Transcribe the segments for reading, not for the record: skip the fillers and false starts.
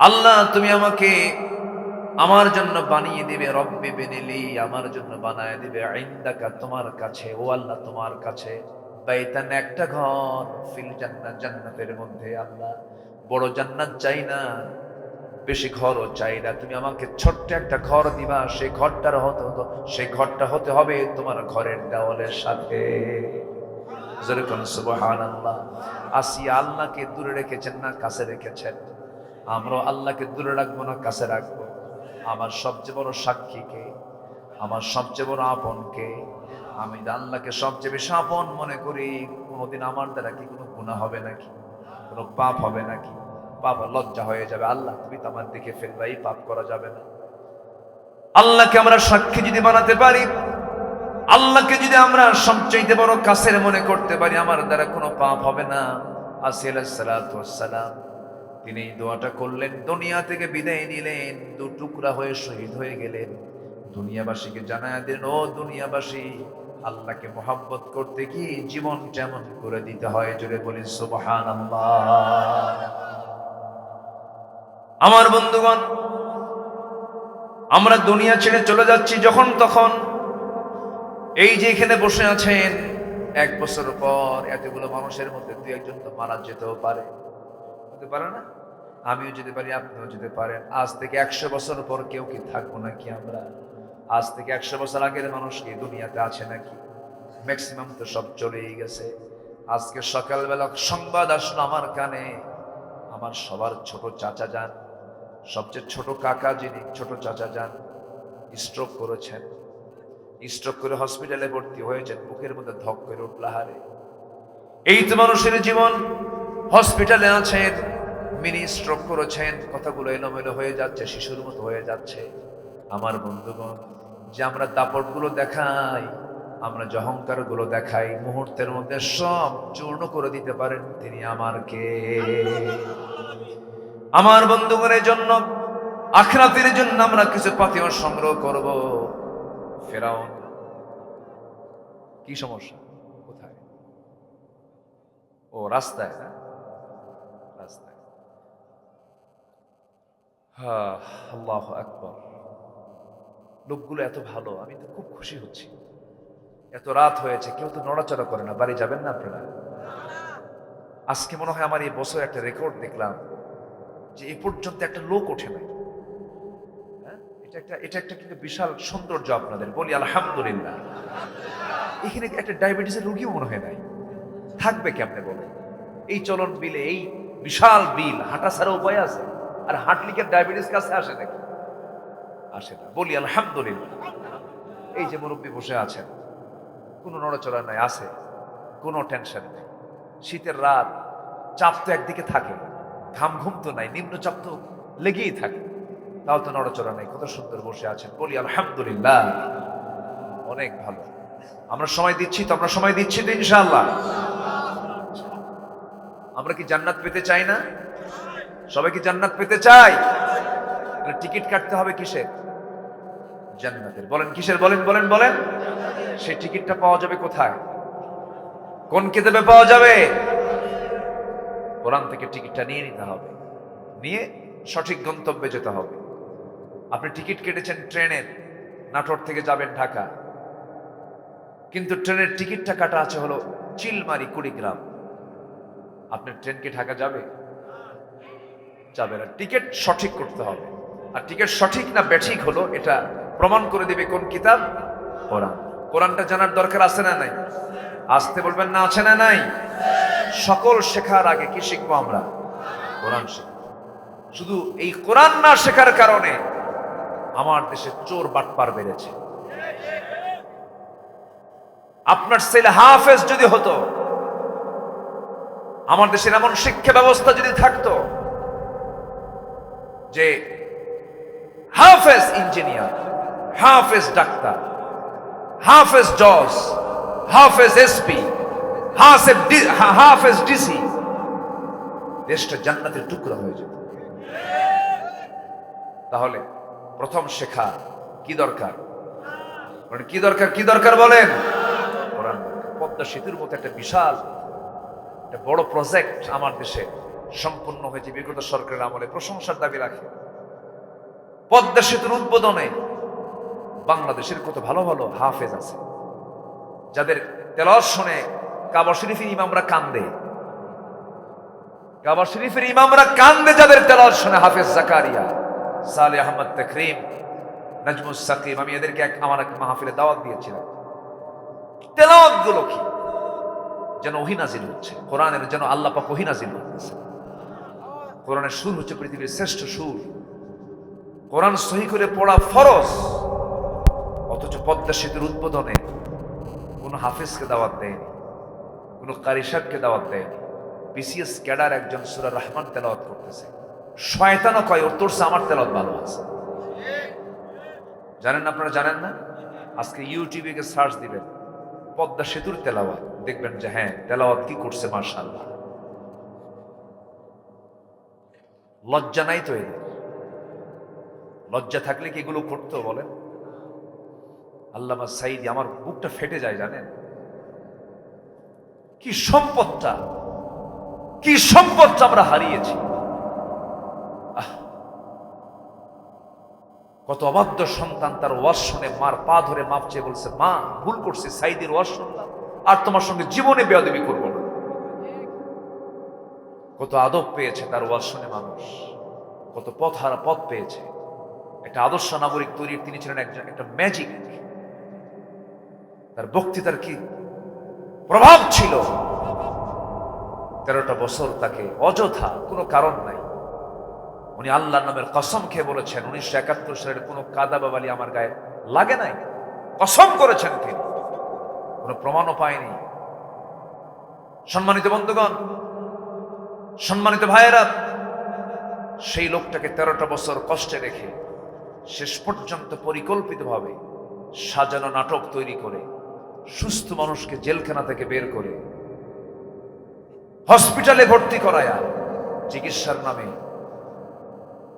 আল্লাহ তুমি আমাকে আমার জন্য বানিয়ে দিবে, রব্বি বিনিলি, আমার জন্য বানায় দিবে ইনদাকা, তোমার কাছে, ও আল্লাহ তোমার কাছে, বাইতান, একটা ঘর, ফিল জান্নাত, জান্নাতের মধ্যে। আল্লাহ বড় জান্নাত চাই না, বেশি ঘরও চাই না, তুমি আমাকে ছোট্ট একটা ঘর দিবা, সেই ঘরটা হতে হবে তোমার ঘরের দেওয়ালের সাথে। যেরকম সুবহানাল্লাহ। আসিয়া আল্লাহকে দূরে রেখেছেন না কাছে রেখেছেন? আমরাও আল্লাহকে দূরে রাখবো না কাছে রাখবো? আমার সবচেয়ে বড় সাক্ষীকে, আমার সবচেয়ে বড় আপনকে, আমি আল্লাহকে সবচেয়ে বেশি আপন মনে করি। কোনোদিন আমার দ্বারা কি কোনো গুনাহ হবে নাকি, কোনো পাপ হবে নাকি? পাপ লজ্জা হয়ে যাবে, আল্লাহ তুমি তো আমার দিকে ফেলবা, এই পাপ করা যাবে না। আল্লাহকে আমরা সাক্ষী যদি বানাতে পারি, আল্লাহকে যদি আমরা সবচেয়ে বড় কাছের মনে করতে পারি, আমার দ্বারা কোনো পাপ হবে না। আসি আলাইহিস সালাতু ওয়াস সালাম, তিনি দোয়াটা করলেন, দুনিয়া থেকে বিদায় নিলেন, দু টুকরা হয়ে শহীদ হয়ে গেলেন। দুনিয়াবাসীকে জানায় দিলেন, ও দুনিয়াবাসী, আল্লাহকে মহব্বত করতে কি জীবন যেমন করে দিতে হয়। জোরে বলি সুবহানাল্লাহ। আমার বন্ধুগণ, আমরা দুনিয়া ছেড়ে চলে যাচ্ছি যখন তখন। এই যে এখানে বসে আছেন, 1 বছর পর এতগুলো মানুষের মধ্যে 2-1 তো মারা যেতেও পারে, হতে পারে না? আমিও যেতে পারি, আপনিও যেতে পারেন। আজ থেকে 100 বছর পর কেউ কি থাকবো নাকি আমরা? আজ থেকে 100 বছর আগের মানুষ কি দুনিয়াতে আছে নাকি? ম্যাক্সিমাম তো সব চলেই গেছে। আজকে সকালবেলা সংবাদ আসলো আমার কানে, আমার সবার ছোট চাচা যান, সবচেয়ে ছোট কাকা যিনি, ছোট চাচা যান, স্ট্রোক করেছেন। স্ট্রোক করে হসপিটালে ভর্তি হয়েছেন, বুকের মধ্যে ধক করে উঠল, হারে এই তো মানুষের জীবন। হসপিটালে আছেন, মিনি স্ট্রোক করেছেন, কথাগুলো এলোমেলো হয়ে যাচ্ছে, শিশুর মতো হয়ে যাচ্ছে। আমার বন্ধুগণ, যে আমরা দাপটগুলো দেখাই, আমরা যে অহংকারগুলো দেখাই, মুহূর্তের মধ্যে সব চূর্ণ করে দিতে পারেন তিনি আমার কে। আমার বন্ধুগণের জন্য, আখিরাতের জন্য আমরা কিছু পাথেয় সংগ্রহ করব। ফেরাউন, কি সমস্যা, কোথায়? ও রাস্তায়, না রাস্তায়। হ্যাঁ, আল্লাহু আকবার। লোকগুলো এত ভালো, আমি তো খুব খুশি হচ্ছি। এত রাত হয়েছে, কেউ তো নড়াচড়া করে না। বাড়ি যাবেন না আপনারা? আজকে মনে হয় আমার এই বছর একটা রেকর্ড দেখলাম যে এ পর্যন্ত একটা লোক ওঠে নাই। হ্যাঁ, এটা একটা কিন্তু বিশাল সৌন্দর্য আপনাদের, বলি আলহামদুলিল্লাহ। এখানে একটা ডায়াবেটিসের রোগীও মনে হয় নাই। থাকবে কেমনে বলে? এই চলন বিলে, এই বিশাল বিল, হাঁটা ছাড়া উপায় আছে? আর হাঁটলে কি ডায়াবেটিস কাছে আসে নাকি? আসে না, বলি আলহামদুলিল্লাহ। এই যে মুরব্বী বসে আছেন, কোনো নড়াচড়া নাই, আছে, কোনো টেনশন নেই। শীতের রাত, চাপ তো একদিকে থাকে, ঘাম ঘুম তো নাই, নিম্নচাপ তো লেগেই থাকে, তাও তো নড়াচড়া নাই, কত সুন্দর বসে আছেন, বলি আলহামদুলিল্লাহ। অনেক ভালো। আমরা সময় দিচ্ছি তো, আমরা সময় দিচ্ছি তো ইনশাআল্লাহ। আমরা কি জান্নাত পেতে চাই না? সবাই কি জান্নাত পেতে চাই? টিকিট কাটতে হবে কিসের? জান্নাতের। বলেন কিসের? বলেন বলেন বলেন। সেই টিকিটটা পাওয়া যাবে কোথায়? কোন কিতাবে পাওয়া যাবে? কোরআন থেকে টিকিটটা নিয়ে নিতে হবে, নিয়ে সঠিক গন্তব্যে যেতে হবে। আপনি টিকিট কেটেছেন ট্রেনের, নাটোর থেকে যাবেন ঢাকা, কিন্তু ট্রেনের টিকিটটা কাটা আছে হলো চিলমারি, কুড়িগ্রাম। আপনার ট্রেন কি ঢাকা যাবে? যাবে না। টিকিট সঠিক করতে হবে। আর টিকিট সঠিক না ব্যাঠিক হলো, এটা প্রমাণ করে দিবে কোন কিতাব? কোরআন। কোরআনটা জানার দরকার আছে না নাই? আসতে বলবেন না, আছে না নাই? সকল শেখার আগে কি শিখবো আমরা? কোরআন শিখব। শুধু এই কোরআন না শেখার কারণে আমার দেশে চোর বাটপার বেড়েছে। আপনার ছেলে হাফেজ যদি হতো, আমার দেশের এমন শিক্ষা ব্যবস্থা যদি থাকতো যে হাফেজ ইঞ্জিনিয়ার, হাফেজ ডাক্তার, হাফেজ জজ, হাফেজ এসপি, হাফেজ ডিসি, দেশটা জান্নাতের টুকরা হয়ে যেত। তাহলে প্রথম শেখা কি দরকার? কি দরকার? কি দরকার বলেন? কোরআন। পদ্মা সেতুর মতো একটা বিশাল, একটা বড় প্রজেক্ট আমার দেশে সম্পূর্ণ হয়েছে বিগত সরকারের আমলে, প্রশংসার দাবি রাখে। পদ্মা সেতুর উদ্বোধনে বাংলাদেশের কত ভালো ভালো হাফেজ আছে, যাদের তেলাওয়াত শুনে কাবা শরীফের ইমামরা কান্দে। কাবা শরীফের ইমামরা কান্দে যাদের তেলাওয়াত শুনে। হাফেজ জাকারিয়া, সালেহ আহমদ তাকরিম, নাজমুস সাকিব, আমি এদেরকে আমার এক মাহফিলে দাওয়াত দিয়েছিলাম। তেলাওয়াত গুলো কি যেন ওহী নাজিল হচ্ছে, কোরআনের যেন আল্লাহ পাক ওহী নাজিল করতেছে। কোরআনের সুর হচ্ছে পৃথিবীর শ্রেষ্ঠ সুর, কোরআন সহি করে পড়া ফরজ। অথচ পদ্মা সেতুর উদ্বোধনে কোন হাফেজকে দাওয়াত দেয়নি, কোন কারি সাহেবকে দাওয়াত দেয়নি। বিসিএস ক্যাডার একজন সূরা রহমান তেলাওয়াত করতেছে, শয়তানও কয় ওর তোর আমার তেলাওয়াত ভালো আছে। জানেন আপনারা, জানেন না? আজকে ইউটিউবে গিয়ে সার্চ দিবেন পদ্মা সেতুর তেলাওয়াত, দেখবেন যে হ্যাঁ তেলাওয়াত কি করছে মাশাআল্লাহ। লজ্জা নাই তো এদের? লজ্জা থাকলে কি এগুলো করতো বলেন? আল্লামা সাঈদী, আমার বুকটা ফেটে যায় জানেন। কি সম্পদটা, কি সম্পদটা আমরা হারিয়েছি। কত অবাধ্য সন্তান তার ওয়াজ শুনে মার পা ধরে মাপ চেয়ে বলছে, মা ভুল করছে, সাঈদীর ওয়াজ শুনলাম, আর তোমার সঙ্গে জীবনে বেয়াদবি করবো না। কত আদব পেয়েছে তার ওয়াজ শুনে মানুষ, কত পথ হারা পথ পেয়েছে। একটা আদর্শ নাগরিক তৈরির তিনি ছিলেন একজন, একটা ম্যাজিক। তার বক্তৃতার কি প্রভাব ছিল। 13টা বছর তাকে অযথা, কোনো কারণ নাই, উনি আল্লাহর নামের কসম খেয়ে বলেছেন 1971 সালের কোনো কাদা বাবালি আমার গায়ে লাগে নাই, কসম করেছেন তিনি, কোনো প্রমাণও পায়নি। সম্মানিত বন্ধুগণ, সম্মানিত ভাইয়েরা, সেই লোকটাকে 13টা বছর কষ্টে রেখে শেষ পর্যন্ত পরিকল্পিতভাবে সাজানো নাটক তৈরি করে সুস্থ মানুষকে জেলখানা থেকে বের করে হসপিটালে ভর্তি করায়া চিকিৎসার নামে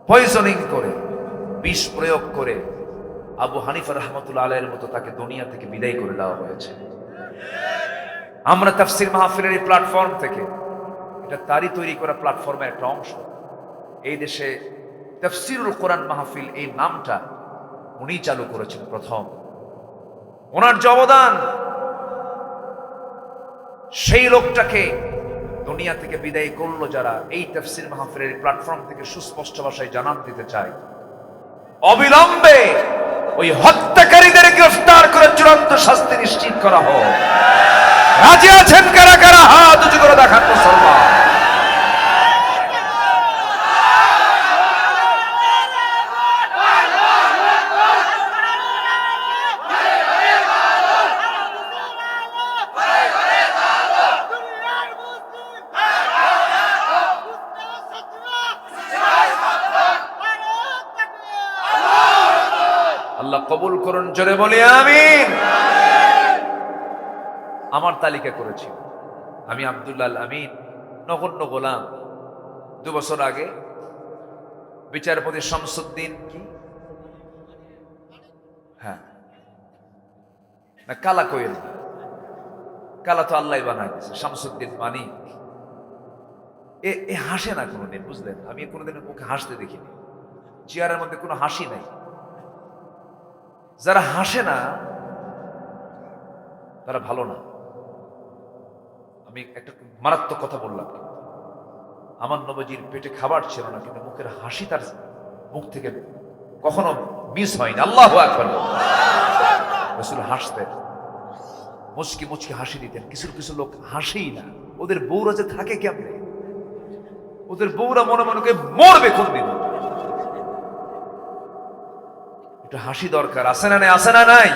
পয়জনিং করে, বিষ প্রয়োগ করে আবু হানিফা রাহমাতুল্লাহ আলাইহির মতো তাকে দুনিয়া থেকে বিদায় করে দেওয়া হয়েছে। আমরা তাফসীর মাহফিলের এই প্ল্যাটফর্ম থেকে, এটা তারই তৈরি করা প্ল্যাটফর্মের একটা অংশ, এই দেশে তাফসীরুল কোরআন মাহফিল এই নামটা উনি চালু করেছেন প্রথম। ওনার যে অবদান, সেই লোকটাকে দুনিয়া থেকে বিদায় করলো যারা, এই তাফসীর মাহফিলের প্ল্যাটফর্ম থেকে সুস্পষ্ট ভাষায় জানান দিতে চায়, অবিলম্বে ওই হত্যাকারীদের গ্রেফতার করে চূড়ান্ত শাস্তি নিশ্চিত করা হোক। রাজি আছেন কারা কারা? হাত উঁচু করে দেখান মুসলমান। আল্লাহ কবুল করুন, জোরে বলি আমিন। আমার তালিকা করেছি আমি, আব্দুল্লাহ আল আমিন, নগণ্য গোলাম। 2 বছর আগে বিচারপতি শামসুদ্দিন, কি হ্যাঁ না কালা কোয়েল, কালা তো আল্লাহ বানায় দিয়েছে, শামসুদ্দিন মানিক। এ হাসে না কোনোদিন, বুঝলেন? আমি কোনোদিন ওকে হাসতে দেখিনি, চেয়ারের মধ্যে কোনো হাসি নাই। যারা হাসে না তারা ভালো না। আমি একটা মারাত্মক কথা বললাম, আমার নবীজির পেটে খাবার ছিল না, কিন্তু মুখের হাসি তার মুখ থেকে কখনো মিস হয়নি। আল্লাহু আকবার। রাসূল হাসতেন, মুচকি মুচকি হাসি দিতেন। কিছু কিছু লোক হাসেই না, ওদের বউরা যে থাকে কেমনে, ওদের বউরা মনে মনে করে মরবে কোন দিন। একটু হাসি দরকার, আছে না নাই? আছে না নাই?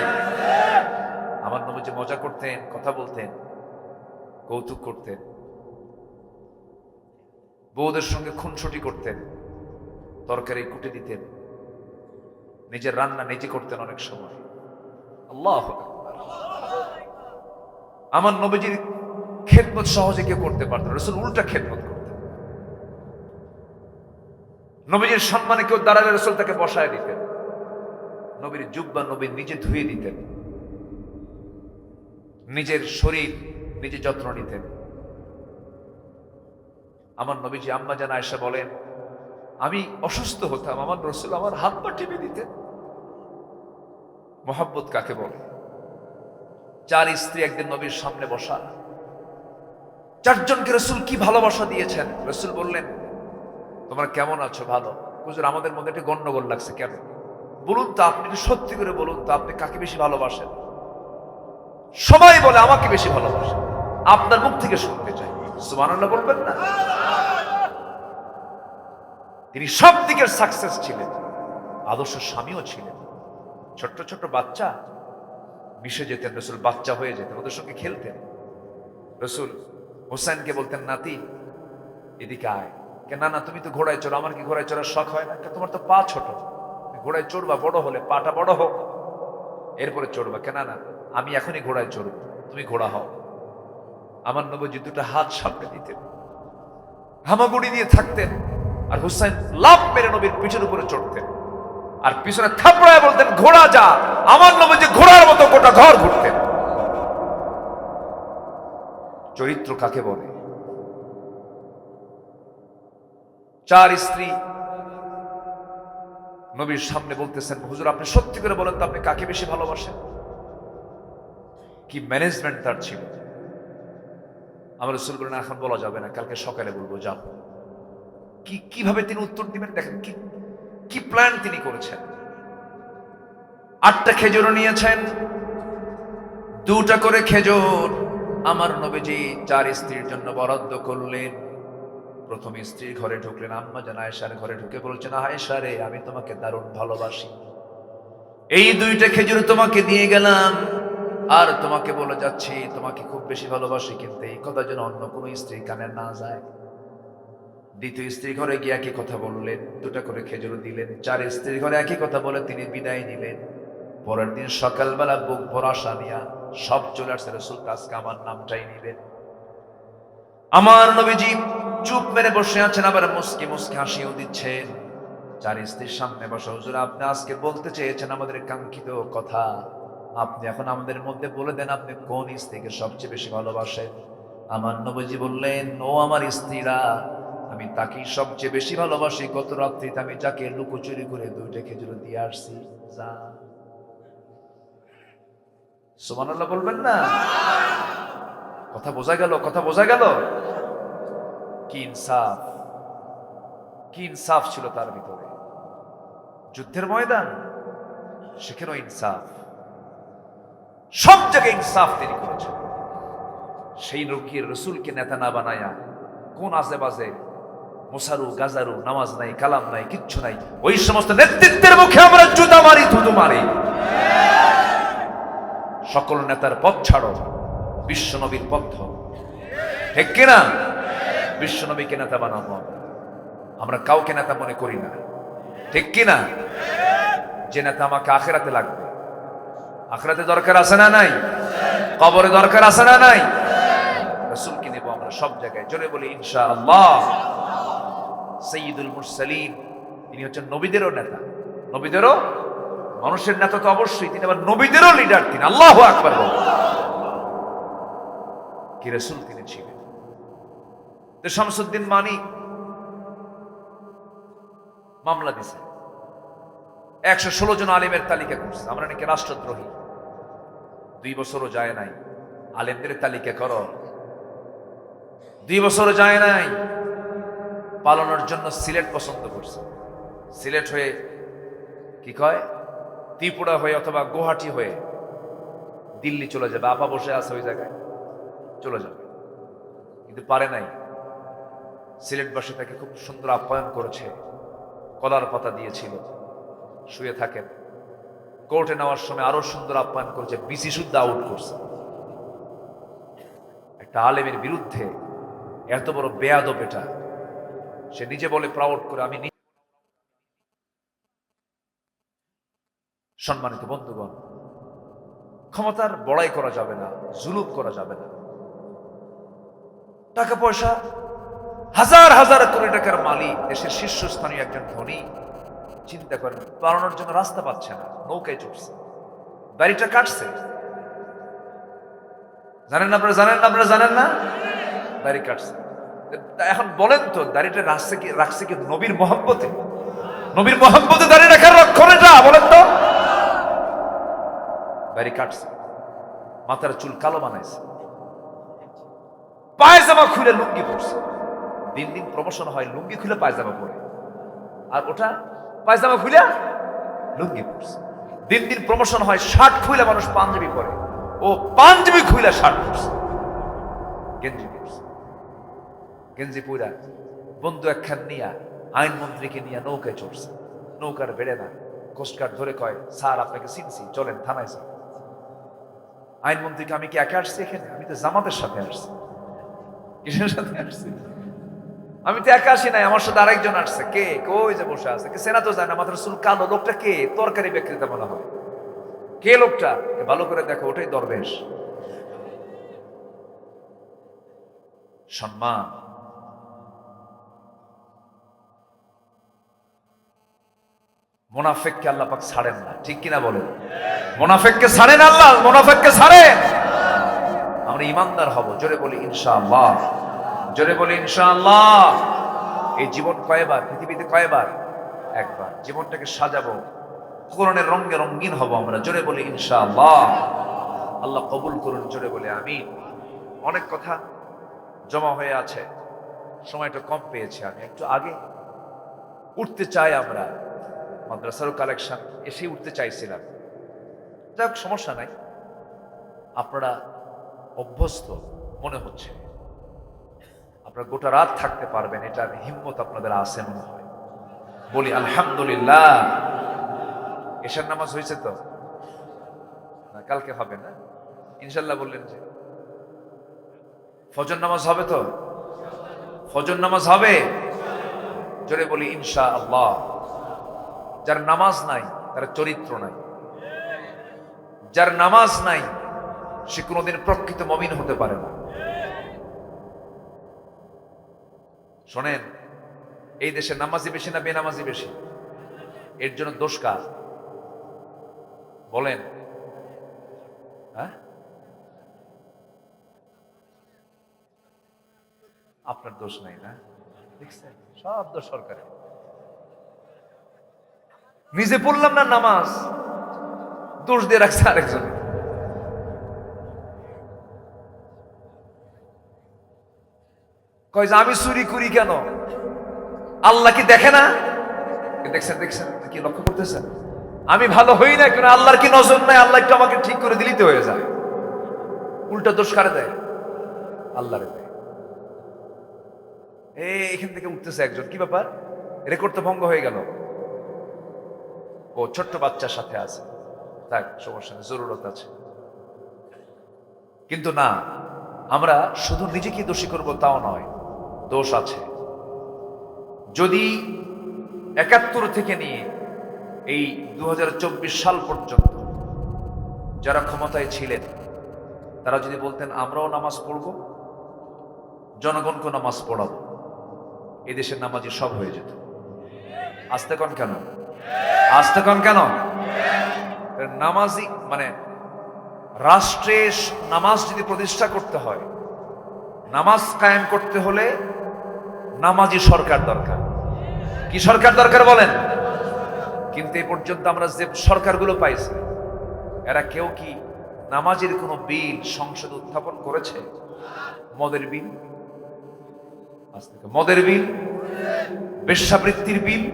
আমার নবীজি মজা করতেন, কথা বলতেন, কৌতুক করতেন, বউদের সঙ্গে খুনসুটি করতেন, তরকারি কুটে দিতেন, নিজের রান্না নিজে করতেন অনেক সময়। আল্লাহু আকবার। আমার নবীজির খেদমত সহজে কেউ করতে পারতেন, রাসূল উল্টা খেদমত করতেন। নবীজির সম্মানে কেউ দাঁড়ালে রাসূল তাকে বসায় দিতেন, নবীর জুব্বা নবী নিজে ধুয়ে দিতেন, নিজের শরীর নিজে যত্ন নিতেন। আমার নবীজি আম্মা জান আয়েশা বলেন, আমি অসুস্থ হতাম, আমার রাসূল আমার হাত পা টিপে দিতেন। মহব্বত কাকে বলে? 4 স্ত্রী একদিন নবীর সামনে বসা, 4 জনকে রাসূল কি ভালোবাসা দিয়েছেন। রাসূল বললেন, তোমরা কেমন আছো? ভালো। হুজুর, আমাদের মধ্যে একটা গন্ডগোল লাগছে। কেন? বলুন তো, আপনি একটু সত্যি করে বলুন তো, আপনি কাকে বেশি ভালোবাসেন? সবাই বলে আমাকে বেশি ভালোবাসেন। আপনার মুখ থেকে শুনতে চাই, সুবহানাল্লাহ বলবেন না? তিনি সব দিকের সাকসেস ছিলেন, আদর্শ স্বামীও ছিলেন। ছোট্ট ছোট্ট বাচ্চা মিশে যেতেন, রাসূল বাচ্চা হয়ে যেতেন, ওদের সঙ্গে খেলতেন। রাসূল হোসেনকে বলতেন, নাতি এদিকে আয়। না না, তুমি তো ঘোড়ায় চড়ো, আমার কি ঘোড়ায় চড়ার শখ হয় না? তোমার তো পা ছোট, ঘোড়ায় চড়বা বড় হলে, পাটা বড় হোক এরপরে চড়বা। কেন না, আমি এখনই ঘোড়ায় চড়ব, তুমি ঘোড়া হও। আমার নবীজি দুটো হাত সামনে দিতেন, হামাগুড়ি দিয়ে থাকতেন, আর হুসাইন লাফ মেরে নবীর পিঠের উপরে চড়তেন, আর পিছনে থাপড়ায় বলতেন, ঘোড়া যা। আমার নবীজি ঘোড়ার মতো গোটা ঘর ঘুরতেন। চরিত্র কাকে বলে? 4 স্ত্রী নবীর সামনে বলতেছেন, হুজুর আপনি সত্যি করে বলেন তো, আপনি কাকে বেশি ভালোবাসেন? কি ম্যানেজমেন্ট তার ছিল! আমার রাসূল বলেন, এখন বলা যাবে না, কালকে সকালে বলবো, যাও। কিভাবে তিনি উত্তর দিবেন দেখেন, কি প্ল্যান তিনি করেছেন। 8টা খেজুর নিয়েছেন, 2টা করে খেজুর আমার নবীজি 4 স্ত্রীর জন্য বরাদ্দ করলেন। প্রথম স্ত্রীর ঘরে ঢুকলেন, আম্মা জান আয়েশার ঘরে ঢুকে বলছেন, আয়েশা রে, আমি তোমাকে দারুণ ভালোবাসি, এই 2টা খেজুর তোমাকে দিয়ে গেলাম, আর তোমাকে বলে যাচ্ছি তোমাকে খুব বেশি ভালোবাসি, কিন্তু এই কথা যেন অন্য কোনো স্ত্রীর কানে না যায়। দ্বিতীয় স্ত্রী ঘরে গিয়ে একই কথা বললেন, 2টা করে খেজুর দিলেন। 4 স্ত্রীর ঘরে একই কথা বলে তিনি বিদায় নিলেন। পরের দিন সকালবেলা বুক ভরা আশা নিয়া সব চলে আসছে, রাসূল আজকে আমার নামটাই নিবেন। আমার নবীজি চুপ মেরে বসে আছেন, আবার মুস্কি মুস্কি হাসিও দিচ্ছেন। 4 স্ত্রীর সামনে বসে, হুজুর আপনি আজকে বলতে চেয়েছেন আমাদের কাঙ্ক্ষিত কথা, আপনি এখন আমাদের মধ্যে বলে দেন, আপনি কোন স্ত্রীকে সবচেয়ে বেশি ভালোবাসেন? আমার নবীজি বললেন, ও আমার স্ত্রীরা, আমি তাকেই সবচেয়ে বেশি ভালোবাসি। গত রাত্রিতে আমি যাকে লুকোচুরি করে 2টা খেজুর দিয়ে আসছি। যা, সুবহানাল্লাহ বলবেন না? কথা বোঝা গেল? কথা বোঝা গেল? কি ইনসাফ, কি ইনসাফ ছিল তার ভিতরে। যুদ্ধের ময়দান, সেখানেও ইনসাফ, সব জায়গায় ইনসাফ তিনি করেছেন। সেই রকির রসুলকে নেতা না বানায়া কোন আজে বাজে মোসারু গাজারু, নামাজ নাই, কালাম নাই, কিচ্ছু নাই, ওই সমস্ত নেতৃত্বের মুখে আমরা জুতা মারি, থুতু মারি। সকল নেতার পথ ছাড়ো, বিশ্ব নবীর পথ ধরো। ঠিক কিনা? বিশ্ব নবীকে নেতা বানাবো আমরা কাউকে নেতা মনে করি না। ঠিক কিনা? যে নেতা আমাকে আখিরাতে লাগবে, আখিরাতে দরকার আছে না নাই? কবরে দরকার আছে না নাই? রাসূলকে নেব আমরা সব জায়গায়। জোরে বলি ইনশাআল্লাহ। সাইয়্যিদুল মুরসালিন, তিনি হচ্ছেন নবীদেরও নেতা, নবীদেরও, মানুষের নেতা তো অবশ্যই, তিনি আবার নবীদেরও লিডার। তিনি আল্লাহু আকবার বলেন। কি রাসূল তিনি ছিলেন। তো শামসুদ্দিন মানিক মামলা দিছে, 116 জন আলেমের তালিকা করছে, আমরা নাকি রাষ্ট্রদ্রোহী। 2 বছরও যায় নাই, আলেমদের তালিকা করো। 2 বছরও যায় নাই, পালানোর জন্য সিলেট পছন্দ করছে। সিলেট হয়ে কি কয়, ত্রিপুরা হয়ে অথবা গুয়াহাটি হয়ে দিল্লি চলে যাবে। আপা বসে আছে ওই জায়গায়, চলে যাবে, কিন্তু পারে নাই। সিলেটবাসী তাকে খুব সুন্দর আপ্যায়ন করেছে, কলার পাতা দিয়েছিল, শুয়ে থাকেন। কোর্টে নেওয়ার সময় আরো সুন্দর আপ্যায়ন করেছে, বিসি শুদ্ধ আউট করছে। একটা আলেমের বিরুদ্ধে এত বড় বেয়াদব এটা, সে নিজে বলে প্রাউড করে, আমি। সম্মানিত বন্ধুগণ, ক্ষমতার বড়াই করা যাবে না, জুলুম করা যাবে না। টাকা পয়সা, হাজার হাজার কোটি টাকার মালিক, দেশের শীর্ষস্থানীয় একজন ধনী, চিন্তা করেন, পালানোর জন্য রাস্তা পাচ্ছে না, নৌকায় চড়ছে, বাড়িটা কাটছে। জানেন না আপনারা? জানেন না আপনারা? জানেন না? বাড়ি কাটছে। এখন বলেন তো, দাড়িটা রাখছে কি নবীর মহব্বতে? নবীর মহব্বতে দাড়ি রাখার রক্ষণটা বলেন তো। দাড়ি কাটছে, মাথার চুল কালো বানাইছে, পায়জামা খুলে লুঙ্গি পরছে। দিন দিন প্রমোশন হয় লুঙ্গি খুলে পায়জামা পরে, আর ওটা পায়জামা খুলে লুঙ্গি পরছে। দিন দিন প্রমোশন হয় শার্ট খুলে মানুষ পাঞ্জাবি পরে, ও পাঞ্জাবি খুলে শার্ট পরছে, গেঞ্জি পরছে। গেঞ্জি পুরা বন্ধু একখান নিয়া আইনমন্ত্রীকে নিয়ে নৌকায় চড়ছে। নৌকার বেড়ে না, কোস্টগার্ড ধরে কয়, স্যার আপনাকে চিনছি, চলেন থানায় স্যার। আইনমন্ত্রীকে, আমি কি একা আসছি এখানে? আমি তো জামাতের সাথে আসছি। কিসের সাথে আসছি? আমি তো একা আসি নাই, আমার সাথে আরেকজন আসছে। কে? কই যে বসে আছে, সেনা তো যায় না, মাথার চুল কালো। লোকটা কে? তরকারি বিক্রেতা মনে হয়। কে লোকটা? ভালো করে দেখো, ওটাই দরবেশ। সম্মান। মুনাফিককে আল্লাহ পাক ছাড়েন না, ঠিক কিনা বলেন? মুনাফিককে ছাড়েন আল্লাহ, মুনাফিককে ছাড়েন। আমরা ইমানদার হব, জোরে বলি ইনশাআল্লাহ, জোরে বলি ইনশাআল্লাহ। এই জীবন কয়বার? পৃথিবীতে কয়বার? একবার। জীবনটাকে সাজাবো, কোরআনের রঙে রঙিন হব আমরা, জোরে বলি ইনশাআল্লাহ। আল্লাহ কবুল করুন, জোরে বলি আমিন। অনেক কথা জমা হয়ে আছে, সময়টা কম পেয়েছি, আমি একটু আগে উঠতে চাই। আমরা মাদ্রাসারও কালেকশন এসে উঠতে চাইছিলাম, যাক সমস্যা নাই। আপনারা অভ্যস্ত মনে হচ্ছে, আপনারা গোটা রাত থাকতে পারবেন, এটা আমি হিম্মত আপনাদের আছে মনে হয়। বলি আলহামদুলিল্লাহ। এশার নামাজ হয়েছে তো? না, কালকে হবে না ইনশাল্লাহ বললেন যে। ফজর নামাজ হবে তো? ফজর নামাজ হবে, জোরে বলি ইনশাআল্লাহ। যার নামাজ নাই তার চরিত্র নাই, যার নামাজ নাই সে কোনোদিন প্রকৃত মুমিন হতে পারে না। শোনেন, এই দেশে নামাজি বেশি না বেনামাজি বেশি? এর জন্য দোষ কার বলেন? হ্যাঁ, আপনার দোষ নাই না? দেখছেন, সব দোষ সরকারের। নিজে পড়লাম না নামাজ, দোষ দিয়ে রাখছে আরেকজন। কয় যে আমি চুরি করি কেন? আল্লাহ কি দেখে না? দেখছেন, দেখছেন কি লক্ষ্য করতেছেন? আমি ভালো হই না কেন? আল্লাহর কি নজর নাই? আল্লাহ একটু আমাকে ঠিক করে দিলিতে হয়ে যায়। উল্টা দোষ কারে দেয়? আল্লাহরে দেয়। এখান থেকে উঠতেছে একজন, কি ব্যাপার? রেকর্ড তো ভঙ্গ হয়ে গেল। ও ছোট্ট বাচ্চার সাথে আছে, তাই সমস্যা নেই, জরুরত আছে। কিন্তু না, আমরা শুধু নিজেকে দোষী করব তাও নয়, দোষ আছে। যদি ৭১ থেকে নিয়ে এই ২০২৪ সাল পর্যন্ত যারা ক্ষমতায় ছিলেন, তারা যদি বলতেন আমরাও নামাজ পড়ব, জনগণকে নামাজ পড়াবো, এদেশের নামাজি সব হয়ে যেত। আসতে কন কেন? আসতে কন কেন? নামাজি মানে রাষ্ট্রে নামাজ যদি প্রতিষ্ঠা করতে হয়, নামাজ কায়েম করতে হলে নামাজি সরকার দরকার। কি সরকার দরকার বলেন? কিন্তু এই পর্যন্ত আমরা যে সরকারগুলো পাইছি, এরা কেউ কি নামাজের কোনো বিল সংসদে উত্থাপন করেছে? মদের বিল, মদের বিল, বেশ্যাবৃত্তির বিল,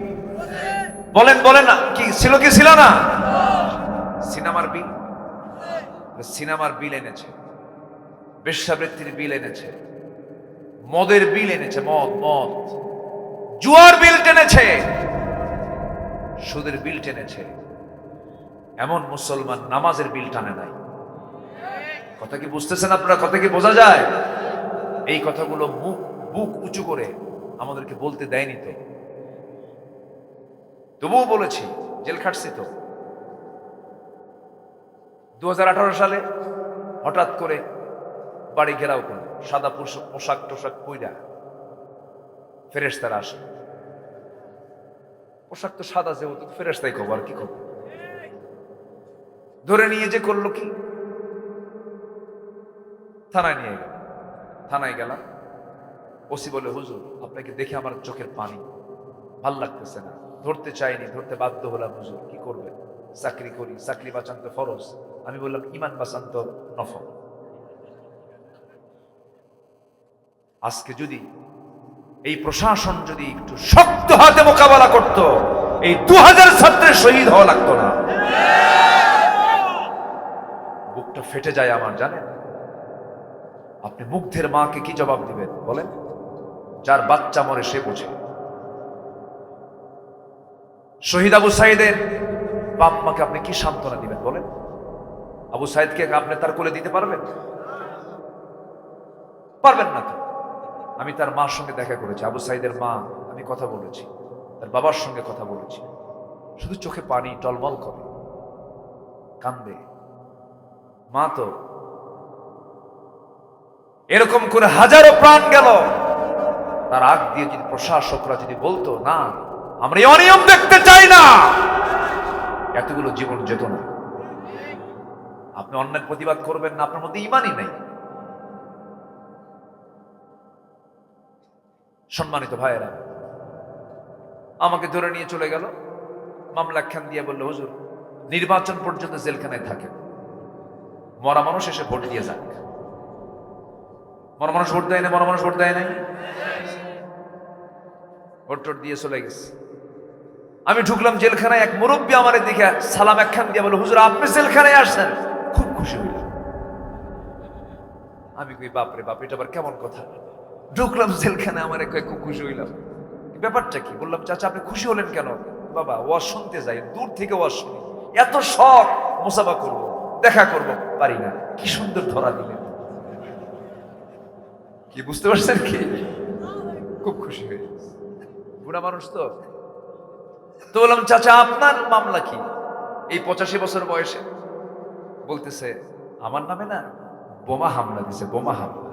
বলেন বলেন কি ছিল কি ছিল না? সিনেমার বিল, সিনেমার বিল এনেছে, বেশ্যাবৃত্তির বিল এনেছে, মদের বিল এনেছে, মদ মদ, জুয়ার বিল টেনেছে, সুদের বিল টেনেছে। এমন মুসলমান নামাজের বিল টানে নাই। কথা কি বুঝতেছেন আপনারা? কথা কি বোঝা যায়? এই কথাগুলো বুক উঁচু করে আমাদেরকে বলতে দেয়নি তো, তবুও বলেছি, জেল খাটছি তো। ২০১৮ সালে হঠাৎ করে বাড়ি ঘেরাও করল, সাদা পোশাক টোশাক পইরা ফেরেশতারা আসে। পোশাক তো সাদা, যেহেতু ফেরেশতাই খবর, কি খবর? ধরে নিয়ে যে করলো কি, থানায় নিয়ে গেল। থানায় গেলাম, ওসি বলে, হুজুর আপনাকে দেখে আমার চোখের পানি, ভাল লাগতেছে না, ধরতে চাইনি, ধরতে বাধ্য হলাম। হুজুর কি করবেন? চাকরি করি, চাকরি বাঁচান তো ফরজ। আমি বললাম, ইমান বাঁচান তো নফল। আজকে যদি এই প্রশাসন যদি একটু শক্ত হাতে মোকাবেলা করত, এই 2000 ছাত্রের শহীদ হওয়া লাগতো না। বুকটা ফেটে যায় আমার, জানেন? আপনি মুগ্ধের মাকে কি জবাব দিবেন বলেন? যার বাচ্চা মরে সে বোঝে। শহীদ আবু সাইদের বাপ মাকে আপনি কি সান্ত্বনা দিবেন বলেন? আবু সাইদকে আপনি তার কোলে দিতে পারবেন? পারবেন না তো। আমি তার মার সঙ্গে দেখা করেছি, আবু সাইদের মা, আমি কথা বলেছি, তার বাবার সঙ্গে কথা বলেছি। শুধু চোখে পানি টলমল করে, কান্দে। মা তো এরকম করে হাজারো প্রাণ গেল, তার আগ দিয়ে যদি প্রশাসকরা যদি বলতো, না আমরা এই অনিয়ম দেখতে চাই না, এতগুলো জীবন যেত না। আপনি অন্যের প্রতিবাদ করবেন না, আপনার মধ্যে ইমানই নেই। সম্মানিত ভাইয়েরা, আমাকে ধরে নিয়ে চলে গেল, মামলা খান দিয়ে বলল, হুজুর নির্বাচন পর্যন্ত জেলখানায় থাকে, মরা মানুষ এসে ভোট দিয়ে যাক। মরা মানুষ ভোট দেয় না, মরা মানুষ ভোট দেয় নাই, ভোট টোট দিয়ে চলে গেছে। আমি ঢুকলাম জেলখানায়, এক মুরব্বী আমার দিকে সালাম একখান দিয়ে বলল, হুজুর আপনি জেলখানায় আসছেন, খুব খুশি হইলাম। আমি কই, বাপরে বাপ, এটা আবার কেমন কথা? ঢুকলাম জেলখানায়, আমার খুব খুশি হইলাম। ব্যাপারটা কি? বললাম, চাচা আপনি খুশি হলেন কেন? বাবা ওয়াজ শুনতে যাই, দূর থেকে ওয়াজ শুনি, এত শখ, মুসাফা করব, দেখা করব, পারি না। কি সুন্দর ধরা দিলেন, কি বুঝতে পারছেন কি? খুব খুশি হয়ে গেছে, বুড়া মানুষ তো। তো বললাম, চাচা আপনার মামলা কি এই 85 বছর বয়সে? বলতেছে, আমার নামে না বোমা হামলা দিছে, বোমা হামলা,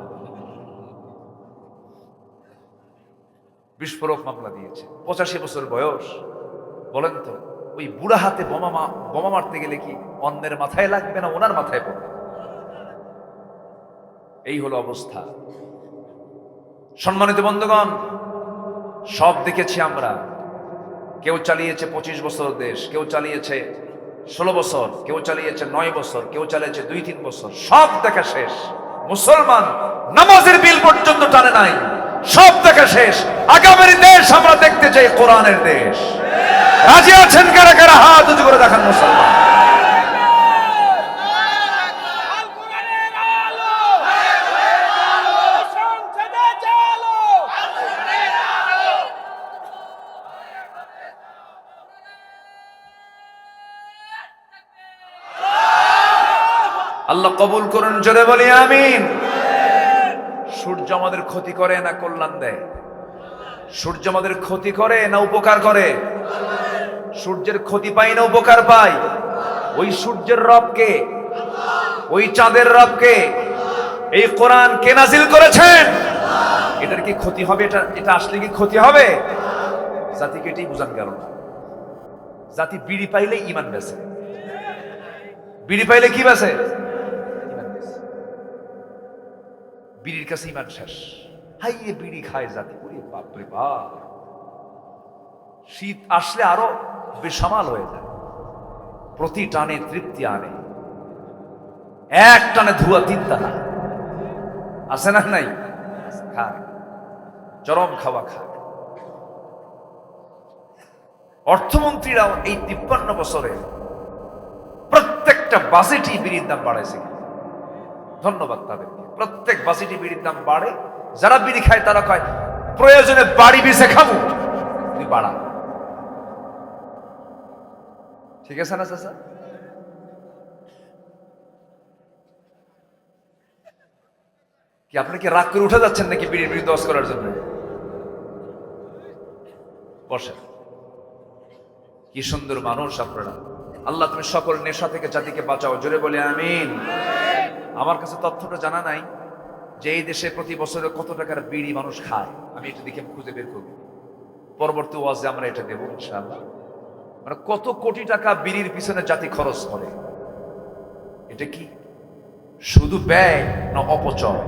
বিস্ফোরক মামলা দিয়েছে। 85 বছর বয়স। বলেন তো, ওই বুড়া হাতে বোমা মারতে গেলে কি অন্যের মাথায় লাগবে না ওনার মাথায় পড়বে? এই হলো অবস্থা। সম্মানিত বন্ধুগণ, সব দেখেছি আমরা। কেউ চালিয়েছে 25 বছর দেশ, কেউ চালিয়েছে 16 বছর, কেউ চালিয়েছে 9 বছর, কেউ চালিয়েছে 2-3 বছর। সব দেখা শেষ। মুসলমান নামাজের বিল পর্যন্ত টানে নাই, সব দেখা শেষ। আগামীর দেশ আমরা দেখতে চাই কোরআনের দেশ। রাজি আছেন কারা কারা? হাত উঁচু করে দেখান মুসলমান। আল্লাহ কবুল করুন, জোরে বলি আমিন। সূর্য আমাদের ক্ষতি করে না কল্যাণ দেয়? সূর্য আমাদের ক্ষতি করে না উপকার করে? সূর্যের ক্ষতি পাই না উপকার পাই? ওই সূর্যের রবকে, ওই চাঁদের রবকে, এই কোরআন কে নাজিল করেছেন? এটার কি ক্ষতি হবে? এটা আসলে কি ক্ষতি হবে? জাতিকে এটাই বুঝান গেল না। জাতি বিড়ি পাইলে ইমান বেছে, বিড়ি পাইলে কি বেছে? বিড়ির কাছে ইমান শেষ। হাইয়ে বিড়ি খায় জাতি, ওরে বাপরে বাপ। শীত আসলে আরো বেসামাল হয়ে যায়, প্রতি টানে তৃপ্তি আনে, এক টানে ধোয়া 3 টানা আছে না নাই? খায়, চরম খাওয়া খায়। অর্থমন্ত্রীরাও এই 53 বছরে প্রত্যেকটা বাজেটই বিড়ির দাম বাড়াইছে। ধন্যবাদ তাদেরকে। প্রত্যেক বাজেটে বিড়ির দাম বাড়ে। যারা বিড়ি খায় তারা কয়, প্রয়োজনে বাড়ি বেঁচে খাবো, তুই বাড়া। ঠিক আছে না চাচা? কি আপনি কি রাগ করে উঠে যাচ্ছেন নাকি বিড়ির বিরুদ্ধে ওয়াজ করার জন্য? বসেন। কি সুন্দর মানুষ আপনারা। আল্লাহ তুমি সকল নেশা থেকে জাতিকে বাঁচাও, জোরে বলে আমিন। আমার কাছে তথ্যটা জানা নাই যে এই দেশে প্রতি বছরে কত টাকার বিড়ি মানুষ খায়। আমি এটা দেখে খুঁজে বের করব, পরবর্তী ওয়াজে আমরা এটা দেবো ইনশাআল্লাহ। মানে কত কোটি টাকা বিড়ির পিছনে জাতি খরচ করে। এটা কি শুধু ব্যয় না অপচয়?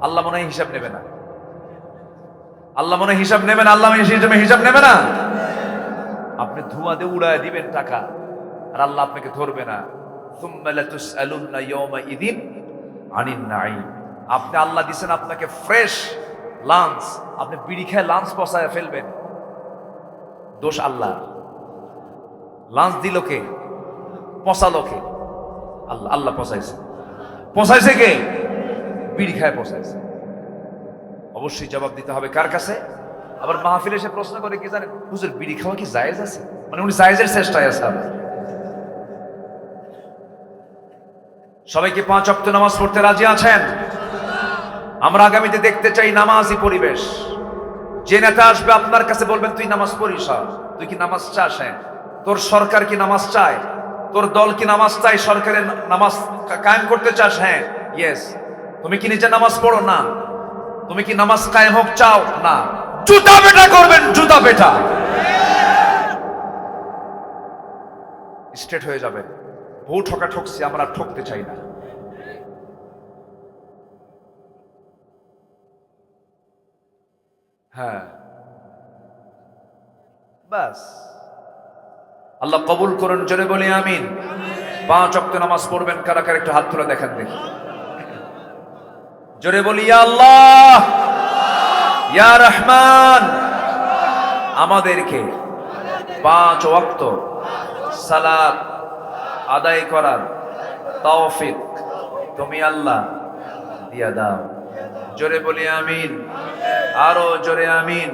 আল্লাহ মনে হয় হিসাব নেবে না। আল্লাহ মনে হিসাব নেবেন? আল্লাহ হিসাব নেবে না। আপনি ধোঁয়া দিয়ে উড়ায় দিবেন টাকা, আর আল্লাহ আপনাকে ধরবে না। সুম্মা লাতুসআলুন্না ইয়াওমাইযিন আনিন নাঈম। আপনি আল্লাহ দিবেন আপনাকে ফ্রেশ লাঞ্চ, আপনি বিড়ি খেয়ে লাঞ্চ পচায় ফেলবেন, দোষ আল্লাহ। লাঞ্চ দিল কে? পচালো কে? আল্লাহ। আল্লাহ পচাইছে কে? বিড়ি খায় পচাইছে। অবশ্যই জবাব দিতে হবে কার কাছে? আবার মাহফিলে এসে প্রশ্ন করে কি জানেন, হুজুর বিড়ি খাওয়া কি জায়েজ আছে? মানে উনি জায়েজের চেষ্টায় আছে। সবাইকে 5 ওয়াক্ত নামাজ পড়তে রাজি আছেন? আমরা আগামীতে দেখতে চাই নামাজি পরিবেশ। যে নেতা আসবে আপনার কাছে বলবেন তুই নামাজ পড়িস, তুই কি নামাজ চাস? হ্যাঁ। তোর সরকার কি নামাজ চায়? তোর দল কি নামাজ চায়? সরকারের নামাজ কায়েম করতে চাস? হ্যাঁ, ইয়েস। তুমি কি নিজে নামাজ পড়ো? না। তুমি কি নামাজ কায়েম হোক চাও? না। জুতা পেটা করবেন, জুতা পেটা স্ট্রেট হয়ে যাবে। বহু ঠকছি, আমরা ঠকতে চাই না। হ্যাঁ, বাস। আল্লাহ কবুল করুন, জোরে বলি আমিন। 5 ওয়াক্ত নামাজ পড়বেন কারা কারা, একটু হাত তুলে দেখেন দেখি। জোরে বলি ইয়া আল্লাহ, ইয়া রহমান। আমাদেরকে 5 ওয়াক্ত সালাত আদায় করার তৌফিক তুমি আল্লাহ দিয়া দাও। জোরে বলি আমিন, আরো জোরে আমিন,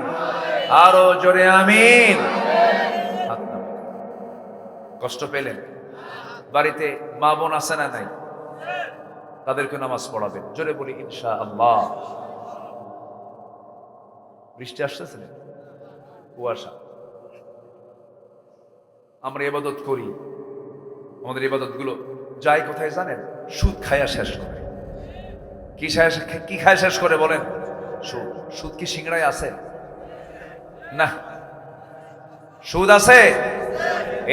আরো জোরে আমিন। কষ্ট পেলেন? বাড়িতে মা বোন আছে না নাই? তাদেরকে নামাজ পড়াবেন। জোরে বলি ইনশাআল্লাহ। বৃষ্টি আসতেছে না, কুয়াশা। আমরা ইবাদত করি, আমাদের ইবাদত গুলো যায় কোথায় জানেন? সুদ খায়া শেষ করে। কি খায় শেষ করে বলেন? সুদ। সুদ কি সিংড়ায় আছে? না। সুদ আছে?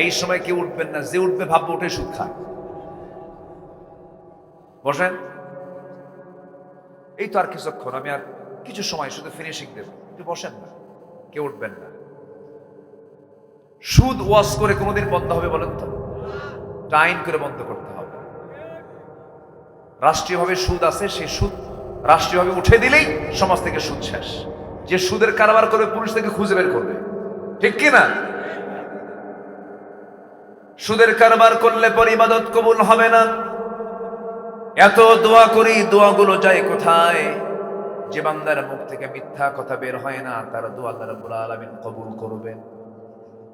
এই সময় কি উঠবেন না, যে উঠবে ভাববে উঠে সুদ খায়। বসেন, এই তো আর কিছুক্ষণ, আমি আর কিছু সময় শুধু ফিনিশিং দেব, একটু বসেন না, কেউ উঠবেন না। সুদ ওয়াজ করে কোনোদিন বন্ধ হবে বলেন তো? টাইম করে বন্ধ করতে হবে। রাষ্ট্রীয়ভাবে সুদ আছে, সেই সুদ রাষ্ট্রীয়ভাবে উঠে দিলেই সমাজ থেকে সুদ শেষ। যে সুদের কারবার করবে পুলিশ থেকে খুঁজে বের করবে, ঠিক কি না? সুদের কারবার করলে পর ইবাদত কবুল হবে না। এত দোয়া করি, দোয়াগুলো যায় কোথায়? যে বান্দার মুখ থেকে মিথ্যা কথা বের হয় না, তার দোয়া আল্লাহ রাব্বুল আলামিন কবুল করবেন।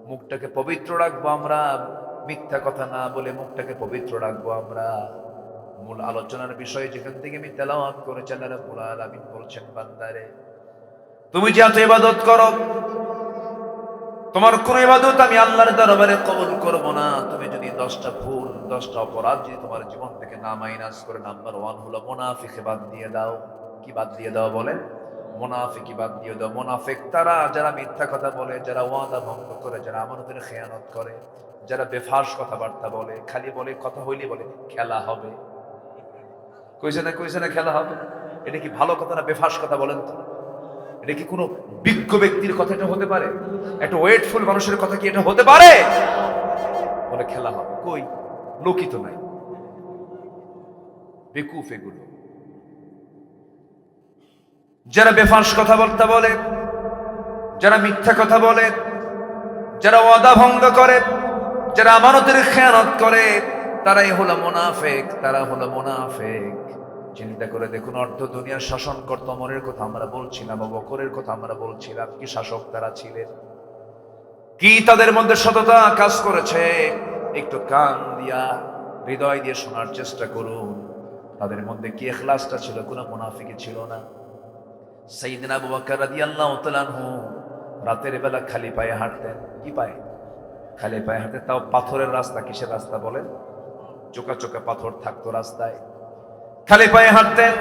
মুখটাকে পবিত্র রাখবো আমরা, মিথ্যা কথা না বলে মুখটাকে পবিত্র রাখবো আমরা। মূল আলোচনার বিষয় যেখান থেকে আমি তেলাওয়াত করেছি, আল্লাহ রাব্বুল আলামিন বলছেন, বান্দারে তুমি যে এত ইবাদত করো, তোমার কোন ইবাদত আমি আল্লাহর দরবারে কবুল করব না। তুমি যদি 10টা ভুল, 10টা অপরাধ যদি তোমার জীবন থেকে না মাইনাস করে, নাম্বার 1 হলো মুনাফিকে বাদ দিয়ে দাও। কি বাদ দিয়ে দাও বলেন? মুনাফিকি বাদ দিয়ে দাও। মুনাফিক তারা যারা মিথ্যা কথা বলে, যারা ওয়াদা ভঙ্গ করে, যারা আমানতের খেয়ানত করে, যারা বেফাস কথাবার্তা বলে, খালি বলে কথা হইলে বলে খেলা হবে। কইছে না খেলা হবে? এটা কি ভালো কথা না বেফাস কথা বলেন তো? এটা কি কোনো বিজ্ঞ ব্যক্তির কথা এটা হতে পারে? একটা ওয়েটফুল মানুষের কথা কি এটা হতে পারে? বলে খেলা হবে। কই, লোকই তো নাই। বেকুফ এগুলো। যারা বেফাস কথাবার্তা বলে, যারা মিথ্যা কথা বলে, যারা ওয়াদা ভঙ্গ করে, যারা আমানতের খেয়ানত করে, তারাই হলো মুনাফিক, তারা হলো মুনাফিক। চিন্তা করে দেখুন, অর্ধ দুনিয়ার শাসন করত ওমরের কথা আমরা বলছিলাম, আবু বকরের কথা আমরা বলছিলাম। কি শাসক তারা ছিলেন, কি তাদের মধ্যে সততা কাজ করেছে। একটু কান দিয়া, হৃদয় দিয়ে শোনার চেষ্টা করুন। তাদের মধ্যে কি ইখলাসটা ছিল? কোনো মুনাফিকি ছিল না। সাইয়েদনা আবু বকর রাদিয়াল্লাহু তাআলা আনহু রাতের বেলা খালি পায়ে হাঁটতেন। কি পায়ে? খালি পায়ে হাঁটতেন। তাও পাথরের রাস্তা। কিসের রাস্তা বলেন? চোকা চোকা পাথর থাকতো রাস্তায়, খালি পায়ে হাঁটতেন।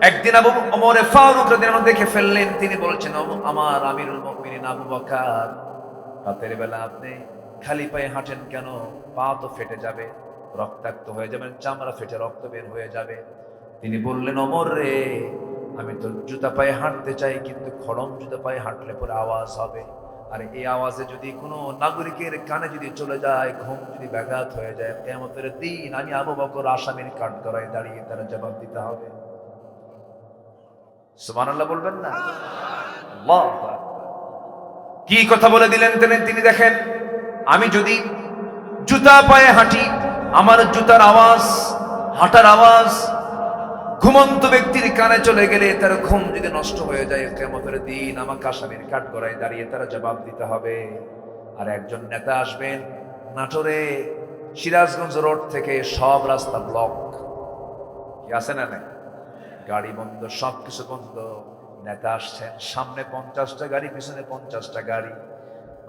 একদিন আবু ওমর ফারুক রাদিয়াল্লাহু আনহু দেখে ফেললেন। তিনি বলছেন, আমার আমিরুল মুমিনিন আবু বকর, রাতের বেলা আপনি খালি পায়ে হাঁটেন কেন? পা তো ফেটে যাবে, রক্তাক্ত হয়ে যাবেন, চামড়া ফেটে রক্ত বের হয়ে যাবে। তিনি বললেন, ওমর রে, আমি তো জুতা পায়ে হাঁটতে চাই, কিন্তু খড়ম জুতা পায়ে হাঁটলে পরে আওয়াজ হবে, আর এই আওয়াজে যদি কোনো নাগরিকের কানে যদি চলে যায়, ঘুম যদি ব্যাঘাত হয়ে যায়, কিয়ামতের দিন আমি আবু বকর আসামির কাঠগড়ায় দাঁড়িয়ে তারা জবাব দিতে হবে। সুবহানাল্লাহ বলবেন না? আল্লাহু আকবার। কি কথা বলে দিলেন তিনি, দেখেন, আমি যদি জুতা পায়ে হাঁটি, আমার জুতার আওয়াজ, হাঁটার আওয়াজ ঘুমন্ত ব্যক্তির কানে চলে গেলে তার ঘুম যদি নষ্ট হয়ে যায়, কিয়ামতের দিন আমাকে আসামির কাঠগড়ায় দাঁড়িয়ে তারা জবাব দিতে হবে। আর একজন নেতা আসবেন, নাটোরে সিরাজগঞ্জ রোড থেকে সব রাস্তা ব্লক, কি আছে না নাই, গাড়ি বন্ধ, সবকিছু বন্ধ। নেতা আসছেন, সামনে 50টা গাড়ি, পিছনে 50টা গাড়ি।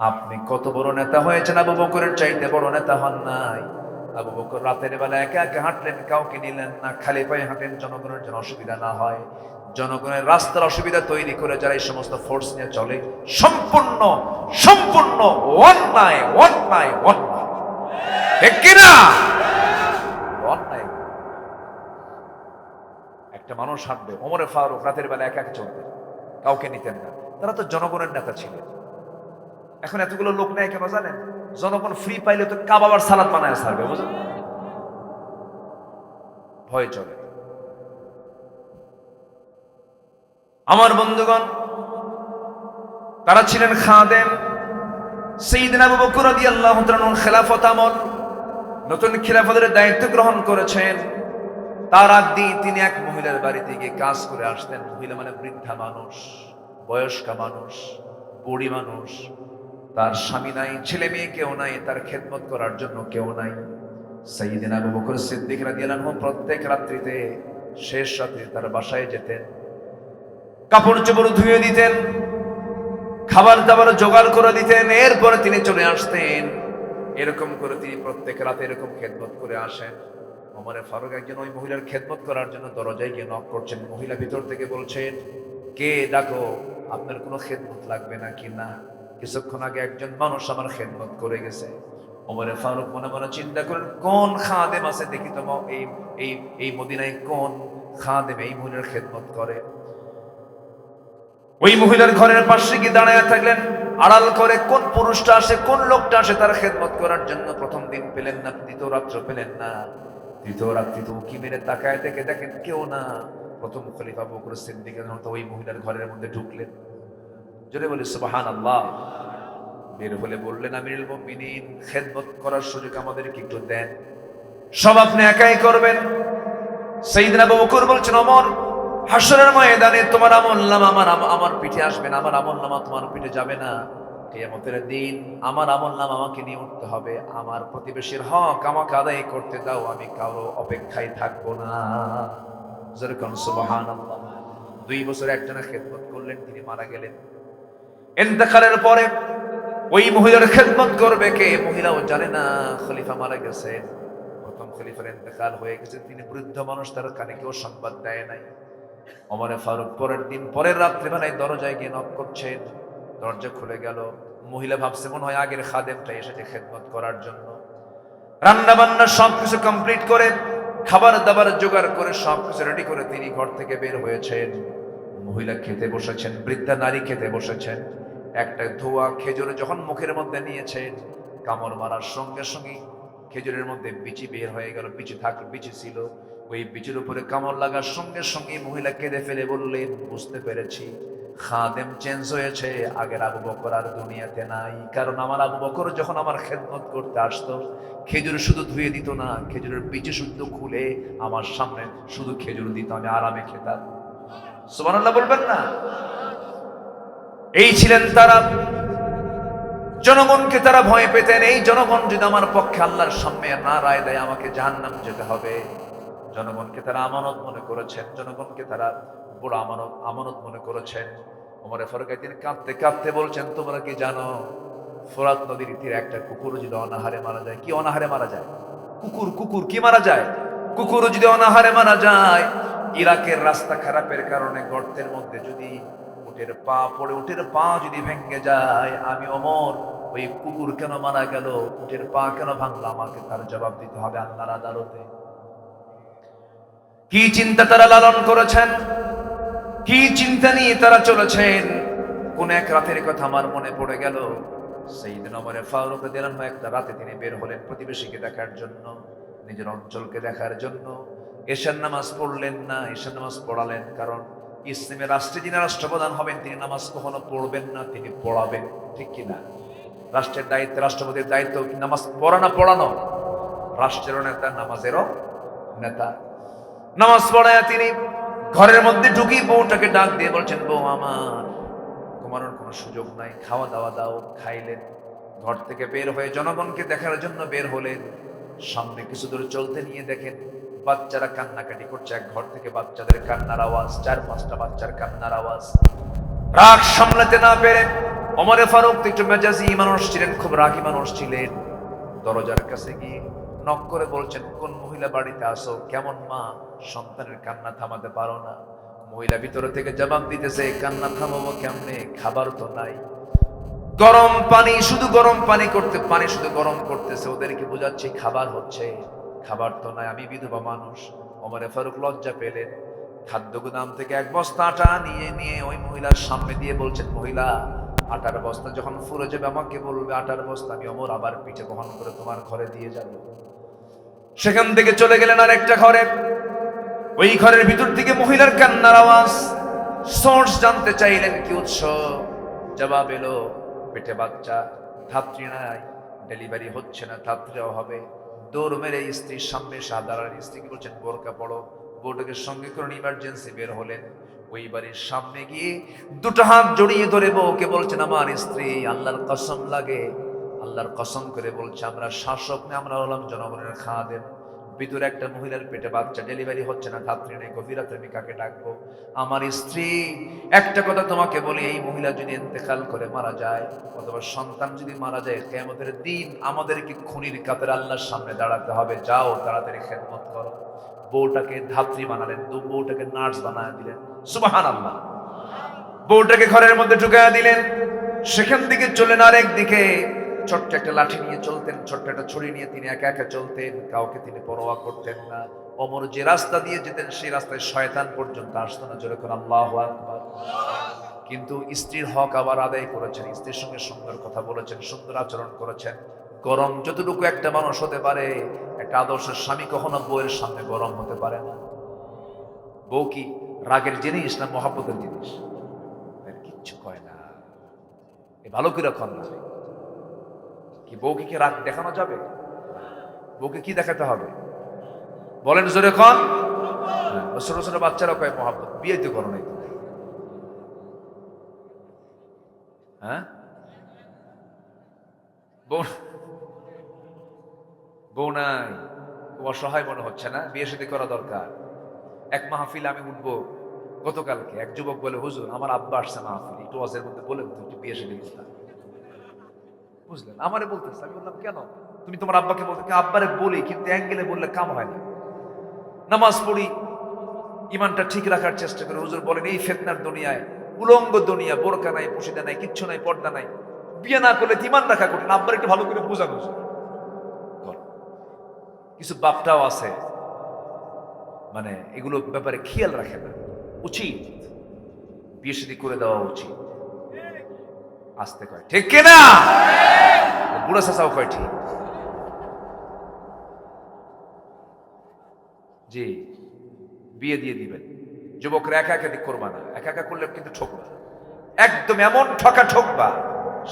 আপনি কত বড় নেতা হয়েছেন, আবু বকরের চাইতে বড় নেতা হন নাই। আবু বকর রাতের বেলা একা একা হাঁটলেন, কাউকে নিলেন না, খালি পায়ে হাঁটেন, জনগণের যেন অসুবিধা না হয়। জনগণের রাস্তার অসুবিধা তৈরি করে যারা এই সমস্ত ফোর্স নিয়ে চলে, সম্পূর্ণ সম্পূর্ণ অন্যায় অন্যায় অন্যায়, ঠিক কিনা? অন্যায়। একটা মানুষ হাঁটবে, ওমরে ফারুক রাতের বেলা একা একা চলতেন, কাউকে নিতেন না, তারা তো জনগণের নেতা ছিলেন। এখন এতগুলো লোক নেয় কেন জানেন? জনগণ ফ্রি পাইলে তো কাবাবার সালাদ বানায় ছাড়বে, বুঝলেন? ভয় চলে। আমার বন্ধুগণ, তারা ছিলেন খাদেম। সাইয়েদনা আবু বকর রাদিয়াল্লাহু তাআলা খেলাফত আমল, নতুন খেলাফতের দায়িত্ব গ্রহণ করেছেন। তার আগ দিয়ে তিনি এক মহিলার বাড়িতে গিয়ে কাজ করে আসতেন। মহিলা মানে বৃদ্ধা মানুষ, বয়স্কা মানুষ, বুড়ি মানুষ, তার স্বামী নাই, ছেলে মেয়ে কেউ নাই, তার খেদমত করার জন্য কেউ নাই। সাইয়েদনা আবু বকর সিদ্দিক রাদিয়াল্লাহু আনহু প্রত্যেক রাত্রিতে, শেষ রাতে তার বাসায় যেতেন, কাপড় চোপড় ধুয়ে দিতেন, খাবার দাবার জোগাড় করে দিতেন, এরপরে তিনি চলে আসতেন। এরকম করে তিনি প্রত্যেক রাতে এরকম খেদমত করে আসেন। ওমরে ফারুক একজন ওই মহিলার খেদমত করার জন্য দরজায় গিয়ে নক করছেন। মহিলা ভিতর থেকে বলছেন, কে ডাকো, আপনার কোনো খেদমত লাগবে নাকি? না, কিছুক্ষণ আগে একজন মানুষ আমার খেদমত করে গেছে। ওমরে ফারুক মনে মনে চিন্তা করেন, কোন খাদেম আছে দেখি তো, এই মদিনায় কোন খাদেম এই মহিলার খেদমত করে। ওই মহিলার ঘরের পাশে গিয়ে দাঁড়ায় থাকলেন, আড়াল করে কোন পুরুষটা আসে, কোন লোকটা আসে তার খেদমত করার জন্য। প্রথম দিন পেলেন না, দ্বিতীয় রাত্র পেলেন না, তৃতীয় রাত্রি তো উকি মেরে তাকায় থেকে দেখেন কেউ না। প্রথম খলিফা আবু বকর সিদ্দিক ওই মহিলার ঘরের মধ্যে ঢুকলেন। জোরে বলি সুবহানাল্লাহ। বের হলে বললেন, আমিরুল মুমিনিন, খেদমত করার সুযোগ আমাদেরকে একটু দেন, সব আপনি একাই করবেন। সাইয়েদনা আবু বকর বলছেন, ওমর, হাসরের ময়দানে তোমার আমলনামা আমার পিঠে আসবে না, আমার আমলনামা তোমার পিঠে যাবে না। কিয়ামতের দিন আমার আমলনামা আমাকে নিয়ে উঠতে হবে। আমার প্রতিবেশীর হক আমাকে আদায় করতে দাও, আমি কারো অপেক্ষায় থাকবো না। যেরকম সুবহানাল্লাহ। 2 বছর একজনের খেদমত করলেন, তিনি মারা গেলেন। ইন্তেকালের পরে ওই মহিলার খেদমত করবে কে? মহিলাও জানে না খলিফা মারা গেছে। প্রথম খলিফার ইন্তেকাল হয়ে গেছে, তিনি বৃদ্ধ মানুষ, তার কানে কেউ সংবাদ দেয় নাই। ওমরে ফারুক পরের দিন পরের রাত্রিবেলায় দরজায় গিয়ে নক করছেন, দরজা খুলে গেল। মহিলা ভাবছে মনে হয় আগের খাদেমটা এসেছে খেদমত করার জন্য। রান্না বান্না সবকিছু কমপ্লিট করে, খাবার দাবার জোগাড় করে, সবকিছু রেডি করে তিনি ঘর থেকে বের হয়েছেন। মহিলা খেতে বসেছেন, বৃদ্ধা নারী খেতে বসেছেন। একটা ধোয়া খেজুর যখন মুখের মধ্যে নিয়েছেন, কামড় মারার সঙ্গে সঙ্গে খেজুরের মধ্যে বিচি বের হয়ে গেল। বিচি ছিল, ওই বিচির উপরে কামড় লাগার সঙ্গে সঙ্গে মহিলা কেঁদে ফেলে বললেন, বুঝতে পেরেছি, খাদেম চেঞ্জ হয়েছে, আগের আবু বকর আর দুনিয়াতে নাই। কারণ আমার আবু বকর যখন আমার খেদমত করতে আসতো, খেজুর শুধু ধুয়ে দিত না, খেজুরের বিচি শুদ্ধ খুলে আমার সামনে শুধু খেজুর দিত, আমি আরামে খেতাম। সুবহানাল্লাহ বলবেন না? এই ছিলেন তারা। জনগণকে তারা ভয় পেতেন, এই জনগণ যদি আমার পক্ষে আল্লাহর সামনে না রায় দেয়, আমাকে জাহান্নাম যেতে হবে। জনগণকে তারা আমানত মনে করেছেন, জনগণকে তারা বড় আমানত মনে করেছেন। ওমরে ফারুক একদিন কাঁদতে কাঁদতে বলছেন, তোমরা কি জানো, ফোরাত নদীর তীরে একটা কুকুর যদি অনাহারে মারা যায়, কি অনাহারে মারা যায়? কুকুর কি মারা যায়? কুকুর যদি অনাহারে মারা যায়, ইরাকের রাস্তা খারাপের কারণে গর্তের মধ্যে যদি উটের পা পড়ে, উটের পা যদি ভেঙে যায়, আমি ওমর, ওই কুকুর কেন মারা গেল, উটের পা কেন ভাঙলো, আমাকে তার জবাব দিতে হবে আল্লাহর আদালতে। কি চিন্তা তারা লালন করেছেন, কি চিন্তা নিয়ে তারা চলেছেন। কোন এক রাতের কথা আমার মনে পড়ে গেল। সাইয়েদনা ওমর ফারুক রাদিয়াল্লাহু আনহু একটা রাতে তিনি বের হলেন প্রতিবেশীকে দেখার জন্য, নিজের অঞ্চলকে দেখার জন্য। এশার নামাজ পড়লেন না, এশার নামাজ পড়ালেন, কারণ ইসলামের রাষ্ট্রে যিনি রাষ্ট্রপ্রধান হবেন তিনি নামাজ কখনো পড়বেন না, তিনি পড়াবেন। ঠিক কিনা? রাষ্ট্রের দায়িত্ব, রাষ্ট্রপতির দায়িত্ব নামাজ পড়া না পড়ানো। রাষ্ট্রেরও নেতা, নামাজেরও নেতা। নামাজ পড়ায় তিনি ঘরের মধ্যে ঢুকি বউটাকে ডাক দিয়ে বলছেন, বউ আমার ঘুমানোর কোনো সুযোগ নাই, খাওয়া দাওয়া দাও। খাইলেন। ঘর থেকে বের হয়ে জনগণকে দেখার জন্য বের হলেন। সামনে কিছু দূর চলতে নিয়ে দেখেন বাচ্চারা কান্নাকাটি করছে। এক ঘর থেকে বাচ্চাদের কান্নার আওয়াজ, 4-5টা বাচ্চার কান্নার আওয়াজ। রাগ সামলাতে না পেরে ওমর ফারুক একটু মেজাজি মানুষ ছিলেন, খুব রাগী মানুষ ছিলেন। দরজার কাছে গিয়ে নক করে বলছেন, কোন মহিলা বাড়িতে আসো? কেমন মা, সন্তানের কান্না থামাতে পারো না? মহিলা ভিতরে থেকে জবাব দিতেছে, কান্না থামাবো কেমনে, খাবার তো নাই। গরম পানি, শুধু গরম পানি করতে, পানি শুধু গরম করতেছে, ওদেরকে বোঝাচ্ছে খাবার হচ্ছে, খাবার তো নাই, আমি বিধবা মানুষ। ওমর ফারুক লজ্জা পেলেন। খাদ্য গুদাম থেকে 1 বস্তা আটা নিয়ে ওই মহিলার সামনে দিয়ে বলছেন, মহিলা আটার বস্তা যখন ফুরে যাবে আমাকে বলবে, আটার বস্তা আমি ওমর আবার পিঠে বহন করে তোমার ঘরে দিয়ে যাব। সেখান থেকে চলে গেলেন আর একটা ঘরে। ওই ঘরের ভিতর থেকে মহিলার কান্নার আওয়াজ। সোর্স জানতে চাইলেন কি উৎস। জবাব এলো, পেটে বাচ্চা, ধাত্রী নাই, ডেলিভারি হচ্ছে না, ধাত্রীও হবে। দৌড় মেরে স্ত্রীর সামনে সাধারণ স্ত্রীকে বলছেন, বোরকা পড়ো। বউটাকে সঙ্গে করে ইমার্জেন্সি বের হলেন। ওই বাড়ির সামনে গিয়ে 2টা হাত জড়িয়ে ধরে বউকে বলছেন, আমার স্ত্রী, আল্লাহর কসম লাগে, আল্লাহর কসম করে বলছে, আমরা শাসক না, আমরা হলাম জনগণের খাদেম। ভিতরে একটা মহিলার পেটে বাচ্চা, ডেলিভারি হচ্ছে না, ধাত্রী নেই, গভীর রাতে আমি কাকে ডাকবো? আমার স্ত্রী, একটা কথা তোমাকে বলি, এই মহিলা যদি ইন্তেকাল করে মারা যায় অথবা সন্তান যদি মারা যায়, কিয়ামতের দিন আমাদেরকে খুনির কাতারে আল্লাহর সামনে দাঁড়াতে হবে। যাও তাড়াতাড়ি খেদমত করো। বউটাকে ধাত্রী বানালেন, বউটাকে নার্স বানায় দিলেন। সুবহানাল্লাহ। বউটাকে ঘরের মধ্যে ঢুকায়া দিলেন। সেখান থেকে চলেন আরেক দিকে। ছোট্ট একটা লাঠি নিয়ে চলতেন, ছোট্ট একটা ছড়ি নিয়ে তিনি একা একা চলতেন, কাউকে তিনি পরোয়া করতেন না। ওমর যে রাস্তা দিয়ে যেতেন সেই রাস্তায় শয়তান পর্যন্ত আসতো না। জোরে করে আল্লাহু আকবার। কিন্তু স্ত্রীর হক আবার আদায় করেছেন, স্ত্রীর সঙ্গে সুন্দর কথা বলেছেন, সুন্দর আচরণ করেছেন। গরম যতটুকু একটা মানুষ হতে পারে, একটা আদর্শ স্বামী কখনো বউয়ের সামনে গরম হতে পারে না। বউ কি রাগের জিনিস না মহাব্বতের জিনিস? কিচ্ছু কয় না। ভালো করে কন না। কি বউকে কি রাগ দেখানো যাবে? বউকে কি দেখাতে হবে বলেন জোরে কন। ছোট ছোট বাচ্চারা কয় মহাব্বত, বিয়ে তো করো নাই। হ্যাঁ, বউ নাই, অসহায় মনে হচ্ছে না? বিয়ে শাদী করা দরকার। এক মাহফিল আমি উঠবো গতকালকে, এক যুবক বলে, হুজুর আমার আব্বা আসছে মাহফিল, একটু ওয়াজের মধ্যে বলে একটু বিয়ে শাদী কথা বুঝলেন। আমারে বলতেছে, আমি বললাম কেন? তুমি তোমার আব্বাকে বলতে? আব্বারে বলি, কিন্তু অ্যাঙ্গেলে বললে কাম হয় না। নামাজ পড়ি, ইমানটা ঠিক রাখার চেষ্টা করে। হুজুর বলেন, এই ফিতনার দুনিয়ায়, উলঙ্গ দুনিয়া, বোরকা নাই, পশিদা নাই, কিচ্ছু নাই, পর্দা নাই, বিয়ে না করলে ইমান রাখা কঠিন। আব্বার একটু ভালো করে বোঝানো। কিছু বাপটাও আছে মানে এগুলো ব্যাপারে খেয়াল রাখে না। উচিত বিয়ে শাদী করে দেওয়া উচিত। আসতে কয় ঠিক কিনা? বুড়া চাচাও কয় ঠিক। জি, বিয়ে দিয়ে দিবেন। যুবকরা একা একা দিক করবা না, একা একা করলে কিন্তু ঠকবা, একদম এমন ঠকা ঠকবা,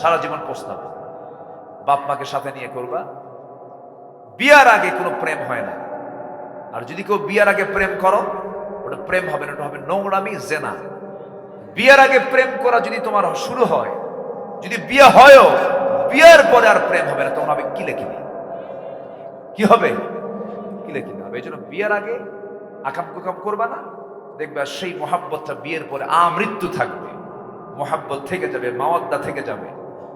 সারা জীবন পস্তাবা। বাপ মাকে সাথে নিয়ে করবা। বিয়ার আগে কোনো প্রেম হয় না। আর যদি কেউ বিয়ার আগে প্রেম করো, ওটা প্রেম হবে না, ওটা হবে নোংরামি, জেনা। বিয়ার আগে প্রেম করা যদি তোমার শুরু হয়, যদি বিয়ে হয়ও, বিয়ার পরে আর প্রেম হবে না, তখন হবে কিলে কিলে। কি হবে? কিলে কিলে হবে। এই জন্য বিয়ের আগে আকাম কুকাম করবা না। দেখবা সেই মহাব্বতটা বিয়ের পরে আমৃত্যু থাকবে, মহাব্বত থেকে যাবে, মাওয়াদ্দা থেকে যাবে।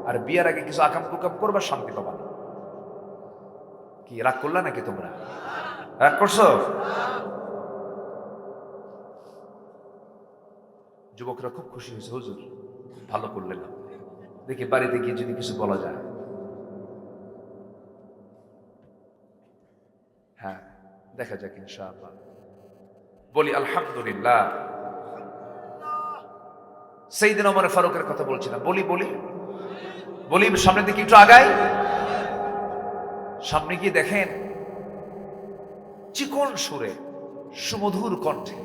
আর বিয়ের আগে কিছু আকাম কুকাম করবা, শান্তি পাবা না। কি রাগ করলা নাকি তোমরা? রাগ করছো? যুবকরা খুব খুশি হয়েছে, হুজুর ভালো করলেন। দেখি বাড়িতে গিয়ে যদি কিছু বলা যায়। হ্যাঁ, দেখা যাক ইনশাআল্লাহ। বলি আলহামদুলিল্লাহ। সাইয়েদনা ওমর ফারুকের কথা বলছি না, বলি বলি বলি সামনের দিকে একটু আগাই। সামনে গিয়ে দেখেন চিকন সুরে সুমধুর কণ্ঠে,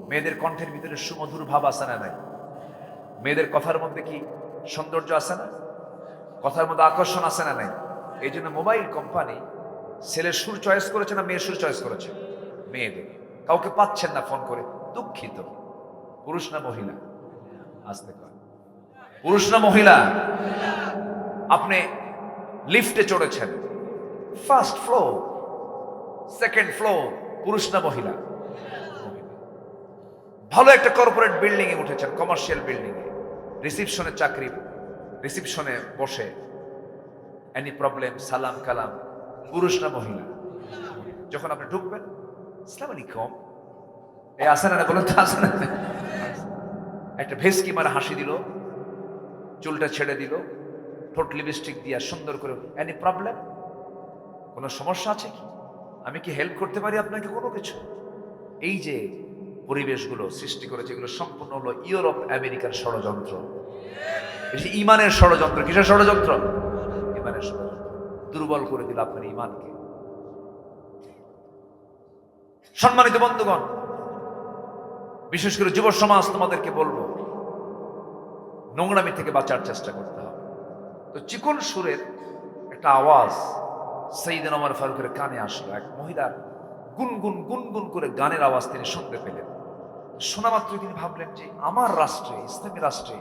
মেয়েদের কণ্ঠের ভিতরে সুমধুর ভাব আছে না নাই? মেয়েদের কথার মধ্যে কি সৌন্দর্য আছে না? কথার মধ্যে আকর্ষণ আছে না নাই? এই জন্য মোবাইল কোম্পানি ছেলের সুর চয়েস করেছে না মেয়ের সুর চয়েস করেছে? মেয়েদের। কাউকে পাচ্ছেন না ফোন করে, দুঃখিত। পুরুষ না মহিলা? আসতে কয়, পুরুষ না মহিলা? আপনি লিফটে চড়েছেন, ফার্স্ট ফ্লোর, সেকেন্ড ফ্লোর, পুরুষ না মহিলা? ভালো একটা কর্পোরেট বিল্ডিং এ উঠেছেন, কমার্শিয়াল বিল্ডিং এ, রিসিপশনে চাকরি, রিসিপশনে বসে এনি প্রবলেম, সালাম কালাম, পুরুষ না মহিলা? যখন আপনি ঢুকবেন, আসসালামু আলাইকুম, এই আসেনা না বলেন তো, আসেনা, একটা ভেসকি মারা হাসি দিল, চুলটা ছেড়ে দিল, ঠোঁট লিপস্টিক দিয়া সুন্দর করে, এনি প্রবলেম, কোনো সমস্যা আছে কি? আমি কি হেল্প করতে পারি আপনাকে কোনো কিছু? এই যে পরিবেশগুলো সৃষ্টি করেছে, এগুলো সম্পূর্ণ হলো ইউরোপ আমেরিকার ষড়যন্ত্র। ইমানের ষড়যন্ত্র। কিসের ষড়যন্ত্র? ইমানের ষড়যন্ত্র। দুর্বল করে দিল আপনার ইমানকে। সম্মানিত বন্ধুগণ, বিশেষ করে যুব সমাজ, তোমাদেরকে বলবো নোংরামি থেকে বাঁচার চেষ্টা করতে হবে। তো চিকন সুরের একটা আওয়াজ সাইয়েদনা ওমর ফারুকের কানে আসলো। এক মহিলার গুনগুন গুনগুন করে গানের আওয়াজ তিনি শুনতে পেলেন। শোনা মাত্রই তিনি ভাবলেন যে আমার রাষ্ট্রে, ইসলামী রাষ্ট্রে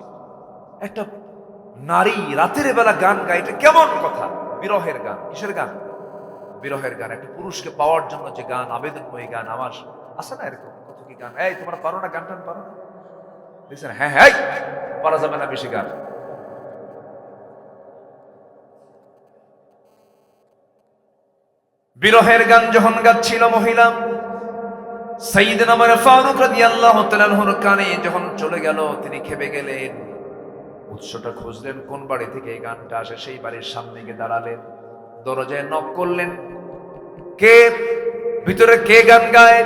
একটা নারী রাতের বেলা গান গায়, এটা কেমন কথা? বিরহের গান। কিসের গান? বিরহের গান। একটা পুরুষকে পাওয়ার জন্য যে গান, আবেদনময়ী গান। আমার আছে না এরকম কত কি গান? এই তোমরা পারো না গান টান পারো না? দেখছেন? হ্যাঁ হ্যাঁ, পারা যাবে না বেশি গান। বিরহের গান যখন গাচ্ছিল মহিলা, সাইয়েদনা ওমর ফারুক রাদিয়াল্লাহু তাআলা আনহুর কানে যখন চলে গেল, তিনি খেপে গেলেন। উৎসটা খুঁজলেন, কোন বাড়ি থেকে এই গানটা আসে। সেই বাড়ির সামনে গিয়ে দাঁড়ালেন, দরজায় নক করলেন, কে ভিতরে, কে গান গায়?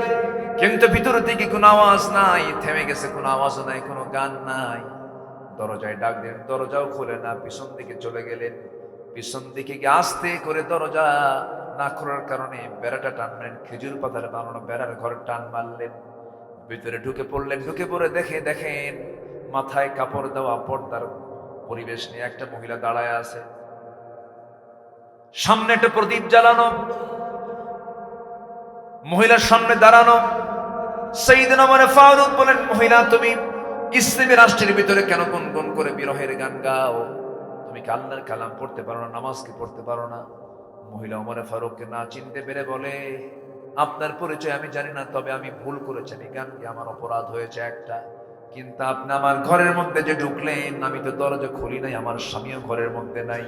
কিন্তু ভিতর থেকে কোনো আওয়াজ নাই, থেমে গেছে, কোনো আওয়াজ নাই, কোনো গান নাই। দরজায় ডাক দিলেন, দরজাও খোলে না। পিছন দিকে চলে গেলেন, পিছন দিকে গিয়ে আস্তে করে দরজা না খোলার কারণে বেড়াটা টানলেন, খেজুর পাতার বানানো বেড়ার ঘরে টান মারলেন, ভিতরে ঢুকে পড়লেন। ঢুকে পড়ে দেখেন মাথায় কাপড় দেওয়া পর্দার পরিবেশ নিয়ে একটা মহিলা দাঁড়ায় আছে, সামনে একটা প্রদীপ জ্বালানো, মহিলার সামনে দাঁড়ানো। সাইয়েদনা ওমর ফারুক বলেন, মহিলা তুমি ইসলামী রাষ্ট্রের ভিতরে কেন গুনগুন করে বিরহের গান গাও? তুমি কি আল্লাহর কালাম পড়তে পারো না? নামাজ কি পড়তে পারো না? মহিলা ওমর ফারুককে না চিনতে পেরে বলে, আপনার পরিচয় আমি জানি না, তবে আমি ভুল করেছি, আমি গান কি আমার অপরাধ হয়েছে একটা, কিন্তু আপনি আমার ঘরের মধ্যে যে ঢুকলেন, আমি তো দরজা খুলি নাই, আমার স্বামীও ঘরের মধ্যে নাই,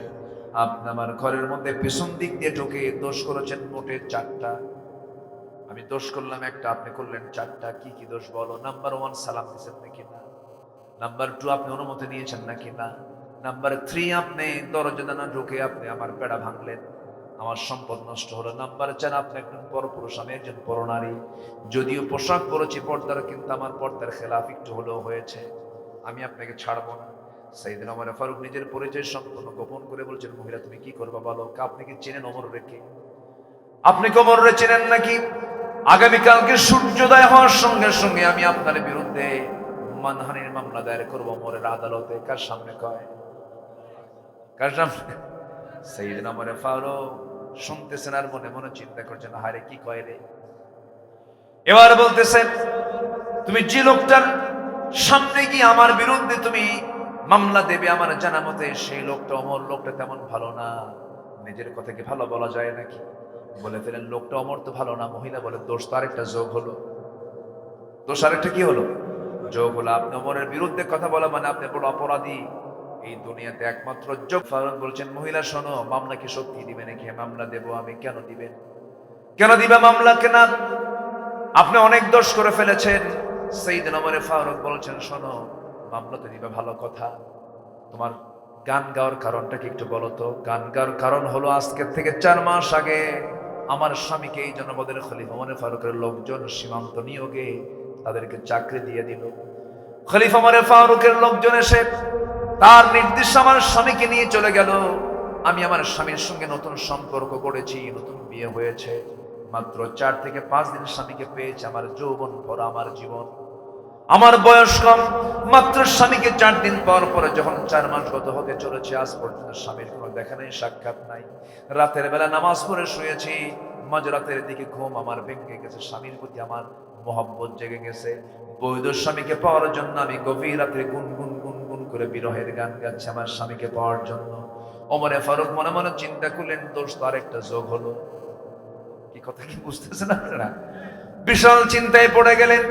আপনি আমার ঘরের মধ্যে পেছন দিক দিয়ে ঢুকে দোষ করেছেন মোটে 4টা। আমি দোষ করলাম একটা, আপনি করলেন 4টা। কি কি দোষ বলো? নাম্বার 1, সালাম দিয়েছেন নাকি না? নাম্বার 2, আপনি অনুমতি নিয়েছেন নাকি না? নাম্বার 3, আপনি দরজা দানা ঢুকে আপনি আমার বেড়া ভাঙলেন, আমার সম্পদ নষ্ট হলো। নাম্বার 4, আপনি একজন পরপুরুষ, আমি একজন পরনারী, যদিও পোশাক পরেছি পর্দার, কিন্তু আমার পর্দার খেলাফ একটু হলেও হয়েছে, আমি আপনাকে ছাড়বো না। সাইয়েদনা ওমর ফারুক নিজের পরিচয় সম্পূর্ণ গোপন করে বলছেন, মহিলা তুমি কি করবা বলো? আপনি কি চেনেন ওমর রেখে? আপনি কি ওমর রে চেনেন নাকি? আগামীকালকে সূর্যোদয় হওয়ার সঙ্গে সঙ্গে আমি আপনার বিরুদ্ধে মানহানির মামলা দায়ের করবো ওমরের আদালতে। কার সামনে কয়? কার সামনে? সাইয়েদনা ওমর ফারুক শুনতেছেন আর মনে মনে চিন্তা করছেন, হারে কি কয় রে। এবার বলতেছেন, তুমি যে লোকটার সামনে গিয়ে আমার বিরুদ্ধে তুমি মামলা দেবে, আমার জানা মতে সেই লোকটা ওমর, লোকটা তেমন ভালো না। নিজের কথা কি ভালো বলা যায় নাকি? বলে ফেলেন, লোকটা ওমর তো ভালো না। মহিলা বলে, দোষ তো আরেকটা যোগ হলো। দোষ আরেকটা কি হলো? যোগ হলো। আপনি ওমরের বিরুদ্ধে কথা বলা মানে আপনি বড় অপরাধী এই দুনিয়াতে একমাত্র যোগ। ফারুক বলছেন, মহিলা শোনো, মামলা কি সত্যি দিবে নাকি? মামলা দেবো আমি। কেন দিবেন? কেন দিবে মামলা? কেন? আপনি অনেক দোষ করে ফেলেছেন। সাইয়েদনা ওমর ফারুক বলছেন, শোনো, মামলা তো দিবে, ভালো কথা। তোমার গান গাওয়ার কারণটা কি একটু বলো তো? গান গাওয়ার কারণ হলো, আজকের থেকে 4 মাস আগে আমার স্বামীকে এই জনপদের খলিফা ওমর ফারুকের লোকজন সীমান্ত নিয়োগে তাদেরকে চাকরি দিয়ে দিল। খলিফা ওমর ফারুকের লোকজন এসে তার নির্দেশ আমার স্বামীকে নিয়ে চলে গেল। আমি আমার স্বামীর সঙ্গে নতুন সম্পর্ক করেছি, নতুন বিয়ে হয়েছে, মাত্র 4 থেকে 5 দিন স্বামীকে পেয়েছি। আমার যৌবন ভরা আমার জীবন, আমার বয়স কম, মাত্র স্বামীকে 4 দিন পর পরে যখন 4 মাস গত হতে চলেছে, আজ পর্যন্ত স্বামীর কোনো দেখা নেই, সাক্ষাৎ নাই। রাতের বেলা নামাজ পড়ে শুয়েছি, মাঝরাতের দিকে ঘুম আমার ভেঙে গেছে, স্বামীর প্রতি আমার মহব্বত জেগে গেছে। বৈধ স্বামীকে পাওয়ার জন্য আমি গভীর রাতে গুনগুন গুনগুন করে বিরহের গান গাচ্ছি আমার স্বামীকে পাওয়ার জন্য। ওমরে ফারুক মনে মনে চিন্তা করলেন, দোষ তো আরেকটা যোগ হলো। কি কথা কি বুঝতেছেন আপনারা? বিশাল চিন্তায় পড়ে গেলেন।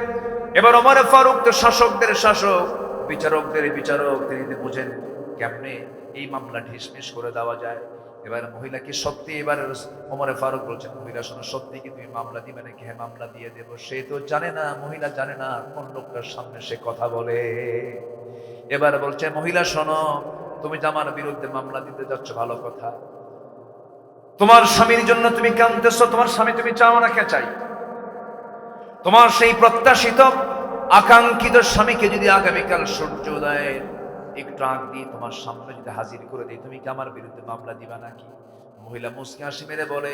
এবার ওমর ফারুক তো শাসকদের শাসক, বিচারকদের বিচারক, তিনি বুঝেন কেমনে এই মামলা ঢিসমিস করে দেওয়া যায়। এবার মহিলা কি সত্যি, এবার ওমর ফারুক বলছেন, মহিলা শোনো, সত্যি কি তুমি মামলা দিবে নাকি? হ্যাঁ, মামলা দিয়ে দেবো। সে তো জানে না, মহিলা জানে না কোন লোকটার সামনে সে কথা বলে। এবার বলছে, মহিলা শোনো, তুমি যে আমার বিরুদ্ধে মামলা দিতে যাচ্ছ ভালো কথা, তোমার স্বামীর জন্য তুমি কাঁদতেছ, তোমার স্বামী তুমি চাও না, কে চাই? তোমার সেই প্রত্যাশিত আকাঙ্ক্ষিত স্বামীকে যদি আগামীকাল সূর্যোদয়ের একটু আগ দিয়ে তোমার সামনে যদি হাজির করে দিই, তুমি কি আমার বিরুদ্ধে মামলা দিবা নাকি? মহিলা মুসকি হাসি মেরে বলে,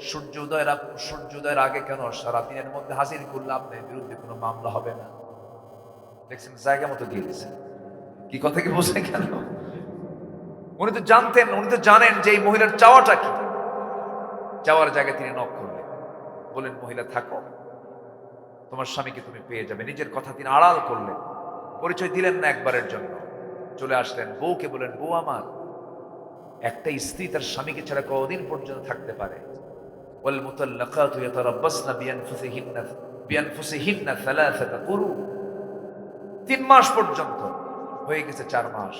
সূর্যোদয়ের আগে কেন, সারাদিনের মধ্যে হাজির করলে আপনার বিরুদ্ধে কোনো মামলা হবে না। দেখছেন, জায়গা মতো দিয়ে দিচ্ছেন। কি কথা কি বোঝে কেন? উনি তো জানতেন, উনি তো জানেন যে এই মহিলার চাওয়াটা কি। চাওয়ার জায়গায় তিনি নক করলেন, বলেন, মহিলা থাকো, তোমার স্বামীকে তুমি পেয়ে যাবে। নিজের কথা তিনি আড়াল করলেন, পরিচয় দিলেন না একবারের জন্য। চলে আসলেন, বউকে বলেন, বউ আমার, একটা স্ত্রী তার স্বামীকে ছাড়া কতদিন পর্যন্ত থাকতে পারে? ওয়াল মুতাল্লাকাতু ইয়াতারাব্বাসনা বিআনফুসিহিন্না সালাসাতা কুরু। 3 মাস পর্যন্ত হয়ে গেছে, 4 মাস।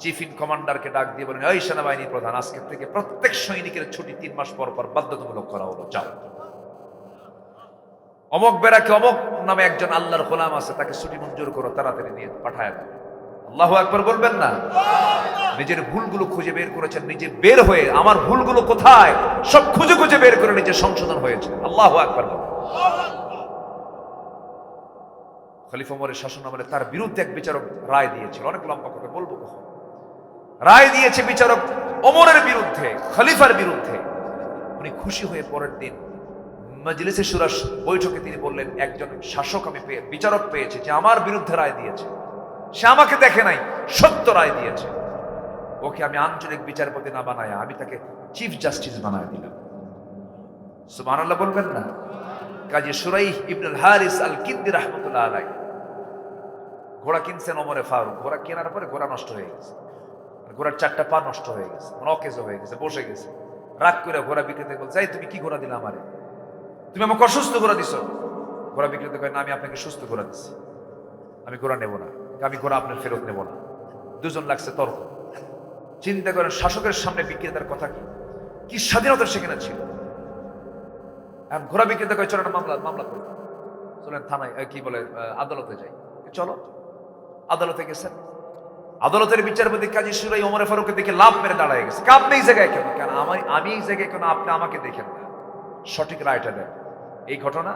চিফ ইন কমান্ডারকে ডাক দিয়ে বলেন, এই সেনাবাহিনী প্রধান, আজকে থেকে প্রত্যেক সৈনিকের ছুটি 3 মাস পর পর বাধ্যতামূলক করা হলো, যাও। অমক বেড়াকে অমক নামে একজন আল্লাহর গোলাম আছে, তাকে ছুটি মঞ্জুর করো, তাড়াতাড়ি নিয়ে পাঠায় দাও। আল্লাহু আকবার বলবেন না? নিজের ভুলগুলো খুঁজে বের করেছেন, নিজে বের হয়ে, আমার ভুলগুলো কোথায় সব খুঁজে খুঁজে বের করে নিজে সংশোধন হয়েছে। আল্লাহু আকবার। খলিফা ওমরের শাসন আমলে তার বিরুদ্ধে এক বিচারক রায় দিয়েছিল, অনেক লম্বা কথা বলবো কখন। রায় দিয়েছে বিচারক ওমরের বিরুদ্ধে, খলিফার বিরুদ্ধে। উনি খুশি হয়ে পরের দিন মজলিসে শুরা বৈঠকে তিনি বললেন, একজন শাসক আমি বিচারক পেয়েছি যে আমার বিরুদ্ধে রায় দিয়েছে, সে আমাকে দেখে নাই, সত্য রায় দিয়েছে। ওকে আমি আঞ্চলিক বিচারপতি না বানায় আমি তাকে চিফ জাস্টিস বানায় দিলাম। সুবহানাল্লাহ বলবেন না? কাজী শুরাইহ ইবনুল হারিস আল কিন্দি রাহমাতুল্লাহ আলাইহি ঘোড়া কিনছেন ওমরে ফারুক। ঘোড়া কেনার পরে ঘোড়া নষ্ট হয়ে গেছে, ঘোড়ার 4টা পা নষ্ট হয়ে গেছে, অকেজো হয়ে গেছে, বসে গেছে। রাগ করে ঘোড়া বিক্রেতা বলছে, এই তুমি কি ঘোড়া দিলা আমারে? তুমি আমাকে অসুস্থ ঘোড়া দিছো। ঘোড়া বিক্রেতা কয়, না, আমি আপনাকে সুস্থ ঘোড়া দিচ্ছি, আমি ঘোড়া নেব না, আমি ঘোড়া আপনার ফেরত নেব না। দুজন লাগছে তর্ক। চিন্তা করেন, শাসকের সামনে বিক্রেতার কথা কি স্বাধীনতা সেখানে ছিল। ঘোড়া বিক্রেতা কয়, চলো মামলা করো, চলেন থানায়, কি বলে, আদালতে যাই। চলো। আদালতে গেছেন, আদালতের বিচারপতি কাজী শুরাইহ ওমর ফারুকের দিকে লাভ মেরে দাঁড়ায় গেছে। আপনি এই জায়গায় কেন? কেন আমি এই জায়গায় কেন? আপনি আমাকে দেখেন না, সঠিক রায়টা দেন। এই ঘটনা,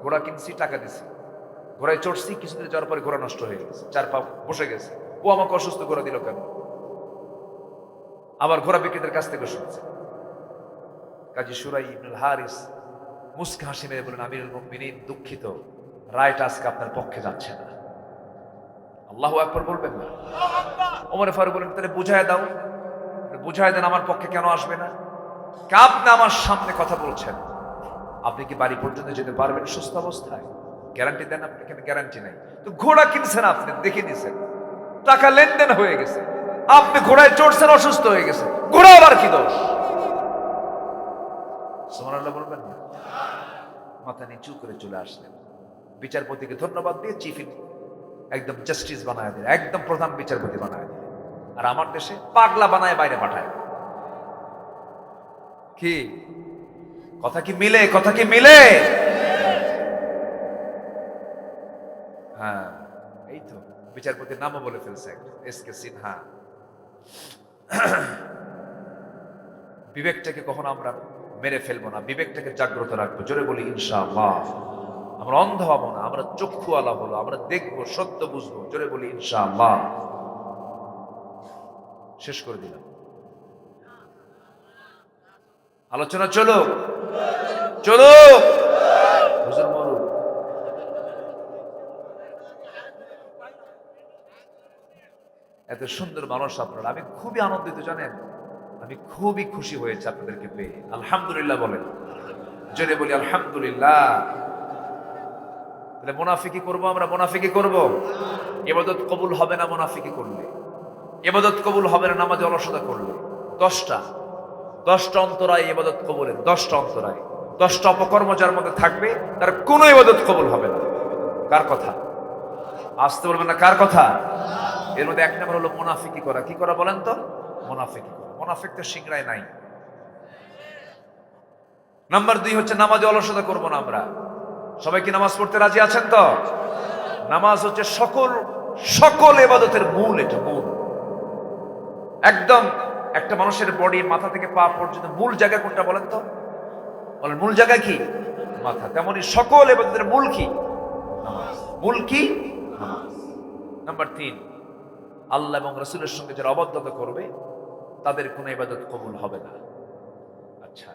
ঘোড়া কিনছি, টাকা দিছি, ঘোড়ায় চড়ছি, কিছুদিন যাওয়ার পরে ঘোড়া নষ্ট হয়ে গেছে, 4 পা বসে গেছে, ও আমাকে অসুস্থ ঘোড়া দিল কেন? আবার ঘোড়া বিক্রেতার কাছ থেকে শুনছে। কাজী শুরাইহ ইবনুল হারিস মুস্কি হাসি মেরে বলেন, আমিরুল মুমিনিন, দুঃখিত, রায়টা আজকে আপনার পক্ষে যাচ্ছে না। আল্লাহু আকবার বলবেন না? ওমর ফারুক বলেন, তাহলে বুঝায় দাও, বুঝায় দেন, আমার পক্ষে কেন আসবে না? আপনি আমার সামনে কথা বলছেন, আপনি কি বাড়ি পর্যন্ত যেতে পারবেন সুস্থ অবস্থায়? গ্যারান্টি দেন আপনি? কেন গ্যারান্টি নাই। তো ঘোড়া কিনছেন আপনি, দেখে দিয়েছেন, টাকা লেনদেন হয়ে গেছে, আপনি ঘোড়ায় চড়ছেন, অসুস্থ হয়ে গেছে, ঘোড়া আবার কি দোষ? সুবহানাল্লাহ বলবেন না? মাথা নিচু করে চলে আসলেন, বিচারপতিকে ধন্যবাদ দিয়ে চিফ একদম জাস্টিস বানায় দিলেন, একদম প্রধান বিচারপতি বানায় দিলেন। আর আমার দেশে পাগলা বানায় বাইরে পাঠায়। কি কথা কি মিলে? কথা কি মিলে? হ্যাঁ, এই তো বিচারপতির নামও বলে ফেলছে, এসকে সিনহা। বিবেকটাকে কখনো আমরা মেরে ফেলবো না, বিবেকটাকে জাগ্রত রাখবো। জোরে বলি ইনশাআল্লাহ। আমরা অন্ধ হব না, আমরা চক্ষুওয়ালা হলো, আমরা দেখবো, সত্য বুঝবো। জোরে বলি ইনশাআল্লাহ। শেষ করে দিলাম আলোচনা। চলো চলো হুজুর বলুন। এত সুন্দর মানুষ আপনারা, আমি খুবই আনন্দিত জানেন, আমি খুবই খুশি হয়েছে আপনাদেরকে পেয়ে। আলহামদুলিল্লাহ বলেন, জোরে বলি আলহামদুলিল্লাহ। তাহলে মুনাফিকি করবো আমরা? মুনাফিকি করব? ইবাদত কবুল হবে না মুনাফিকি করলে। ইবাদত কবুল হবে না নামাজে অলসতা করলে। 10টা অন্তরায় ইবাদত কবুলের, 10টা অন্তরায়, 10টা অপকর্ম যার মধ্যে থাকবে তার কোনো ইবাদত কবুল হবে না। কার কথা? আসতে বলবেন না, কার কথা? এর মধ্যে এক নম্বর হলো মুনাফিকি করা। কি করা বলেন তো? মুনাফিকি করা। মুনাফিক তো সিংড়ায় নাই। নাম্বার 2 হচ্ছে নামাজে অলসতা করব না আমরা। সবাই কি নামাজ পড়তে রাজি আছেন তো? নামাজ হচ্ছে সকল ইবাদতের মূল। এটা মূল, একদম একটা মানুষের বডি মাথা থেকে পা পর্যন্ত মূল জায়গা কোনটা বলেন তো? বলেন মূল জায়গা কি? মাথা। তেমনি সকল ইবাদতের মূল কি? নামাজ। মূল কি? নামাজ। নাম্বার 3, আল্লাহ এবং রাসূলের সঙ্গে যারা অবাধ্যতা করবে তাদের কোনো ইবাদত কবুল হবে না। আচ্ছা,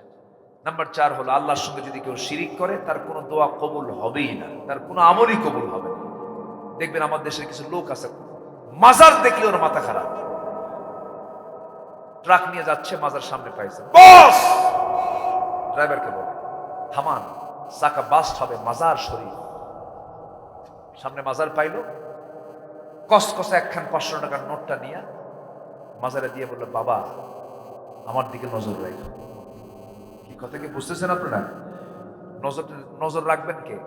নাম্বার 4 হলো আল্লাহর সঙ্গে যদি কেউ শিরিক করে তার কোনো দোয়া কবুল হবেই না, তার কোনো আমলই কবুল হবে না। দেখবেন আমার দেশের কিছু লোক আছে, মাজার দেখলে ওর মাথা খারাপ। ট্রাক নিয়ে যাচ্ছে, মাজার সামনে পাইছে, বস ড্রাইভারকে বলে থামান, চাকা বাস্ট হবে, মাজার শরীফ সামনে। মাজার পাইলো, কসকসে একখান 500 টাকার নোটটা নিয়ে মাজারে দিয়ে বললো, বাবা আমার দিকে নজর রাখো। কি কথা কি বুঝতেছেন আপনারা? নজর রাখবেন কে?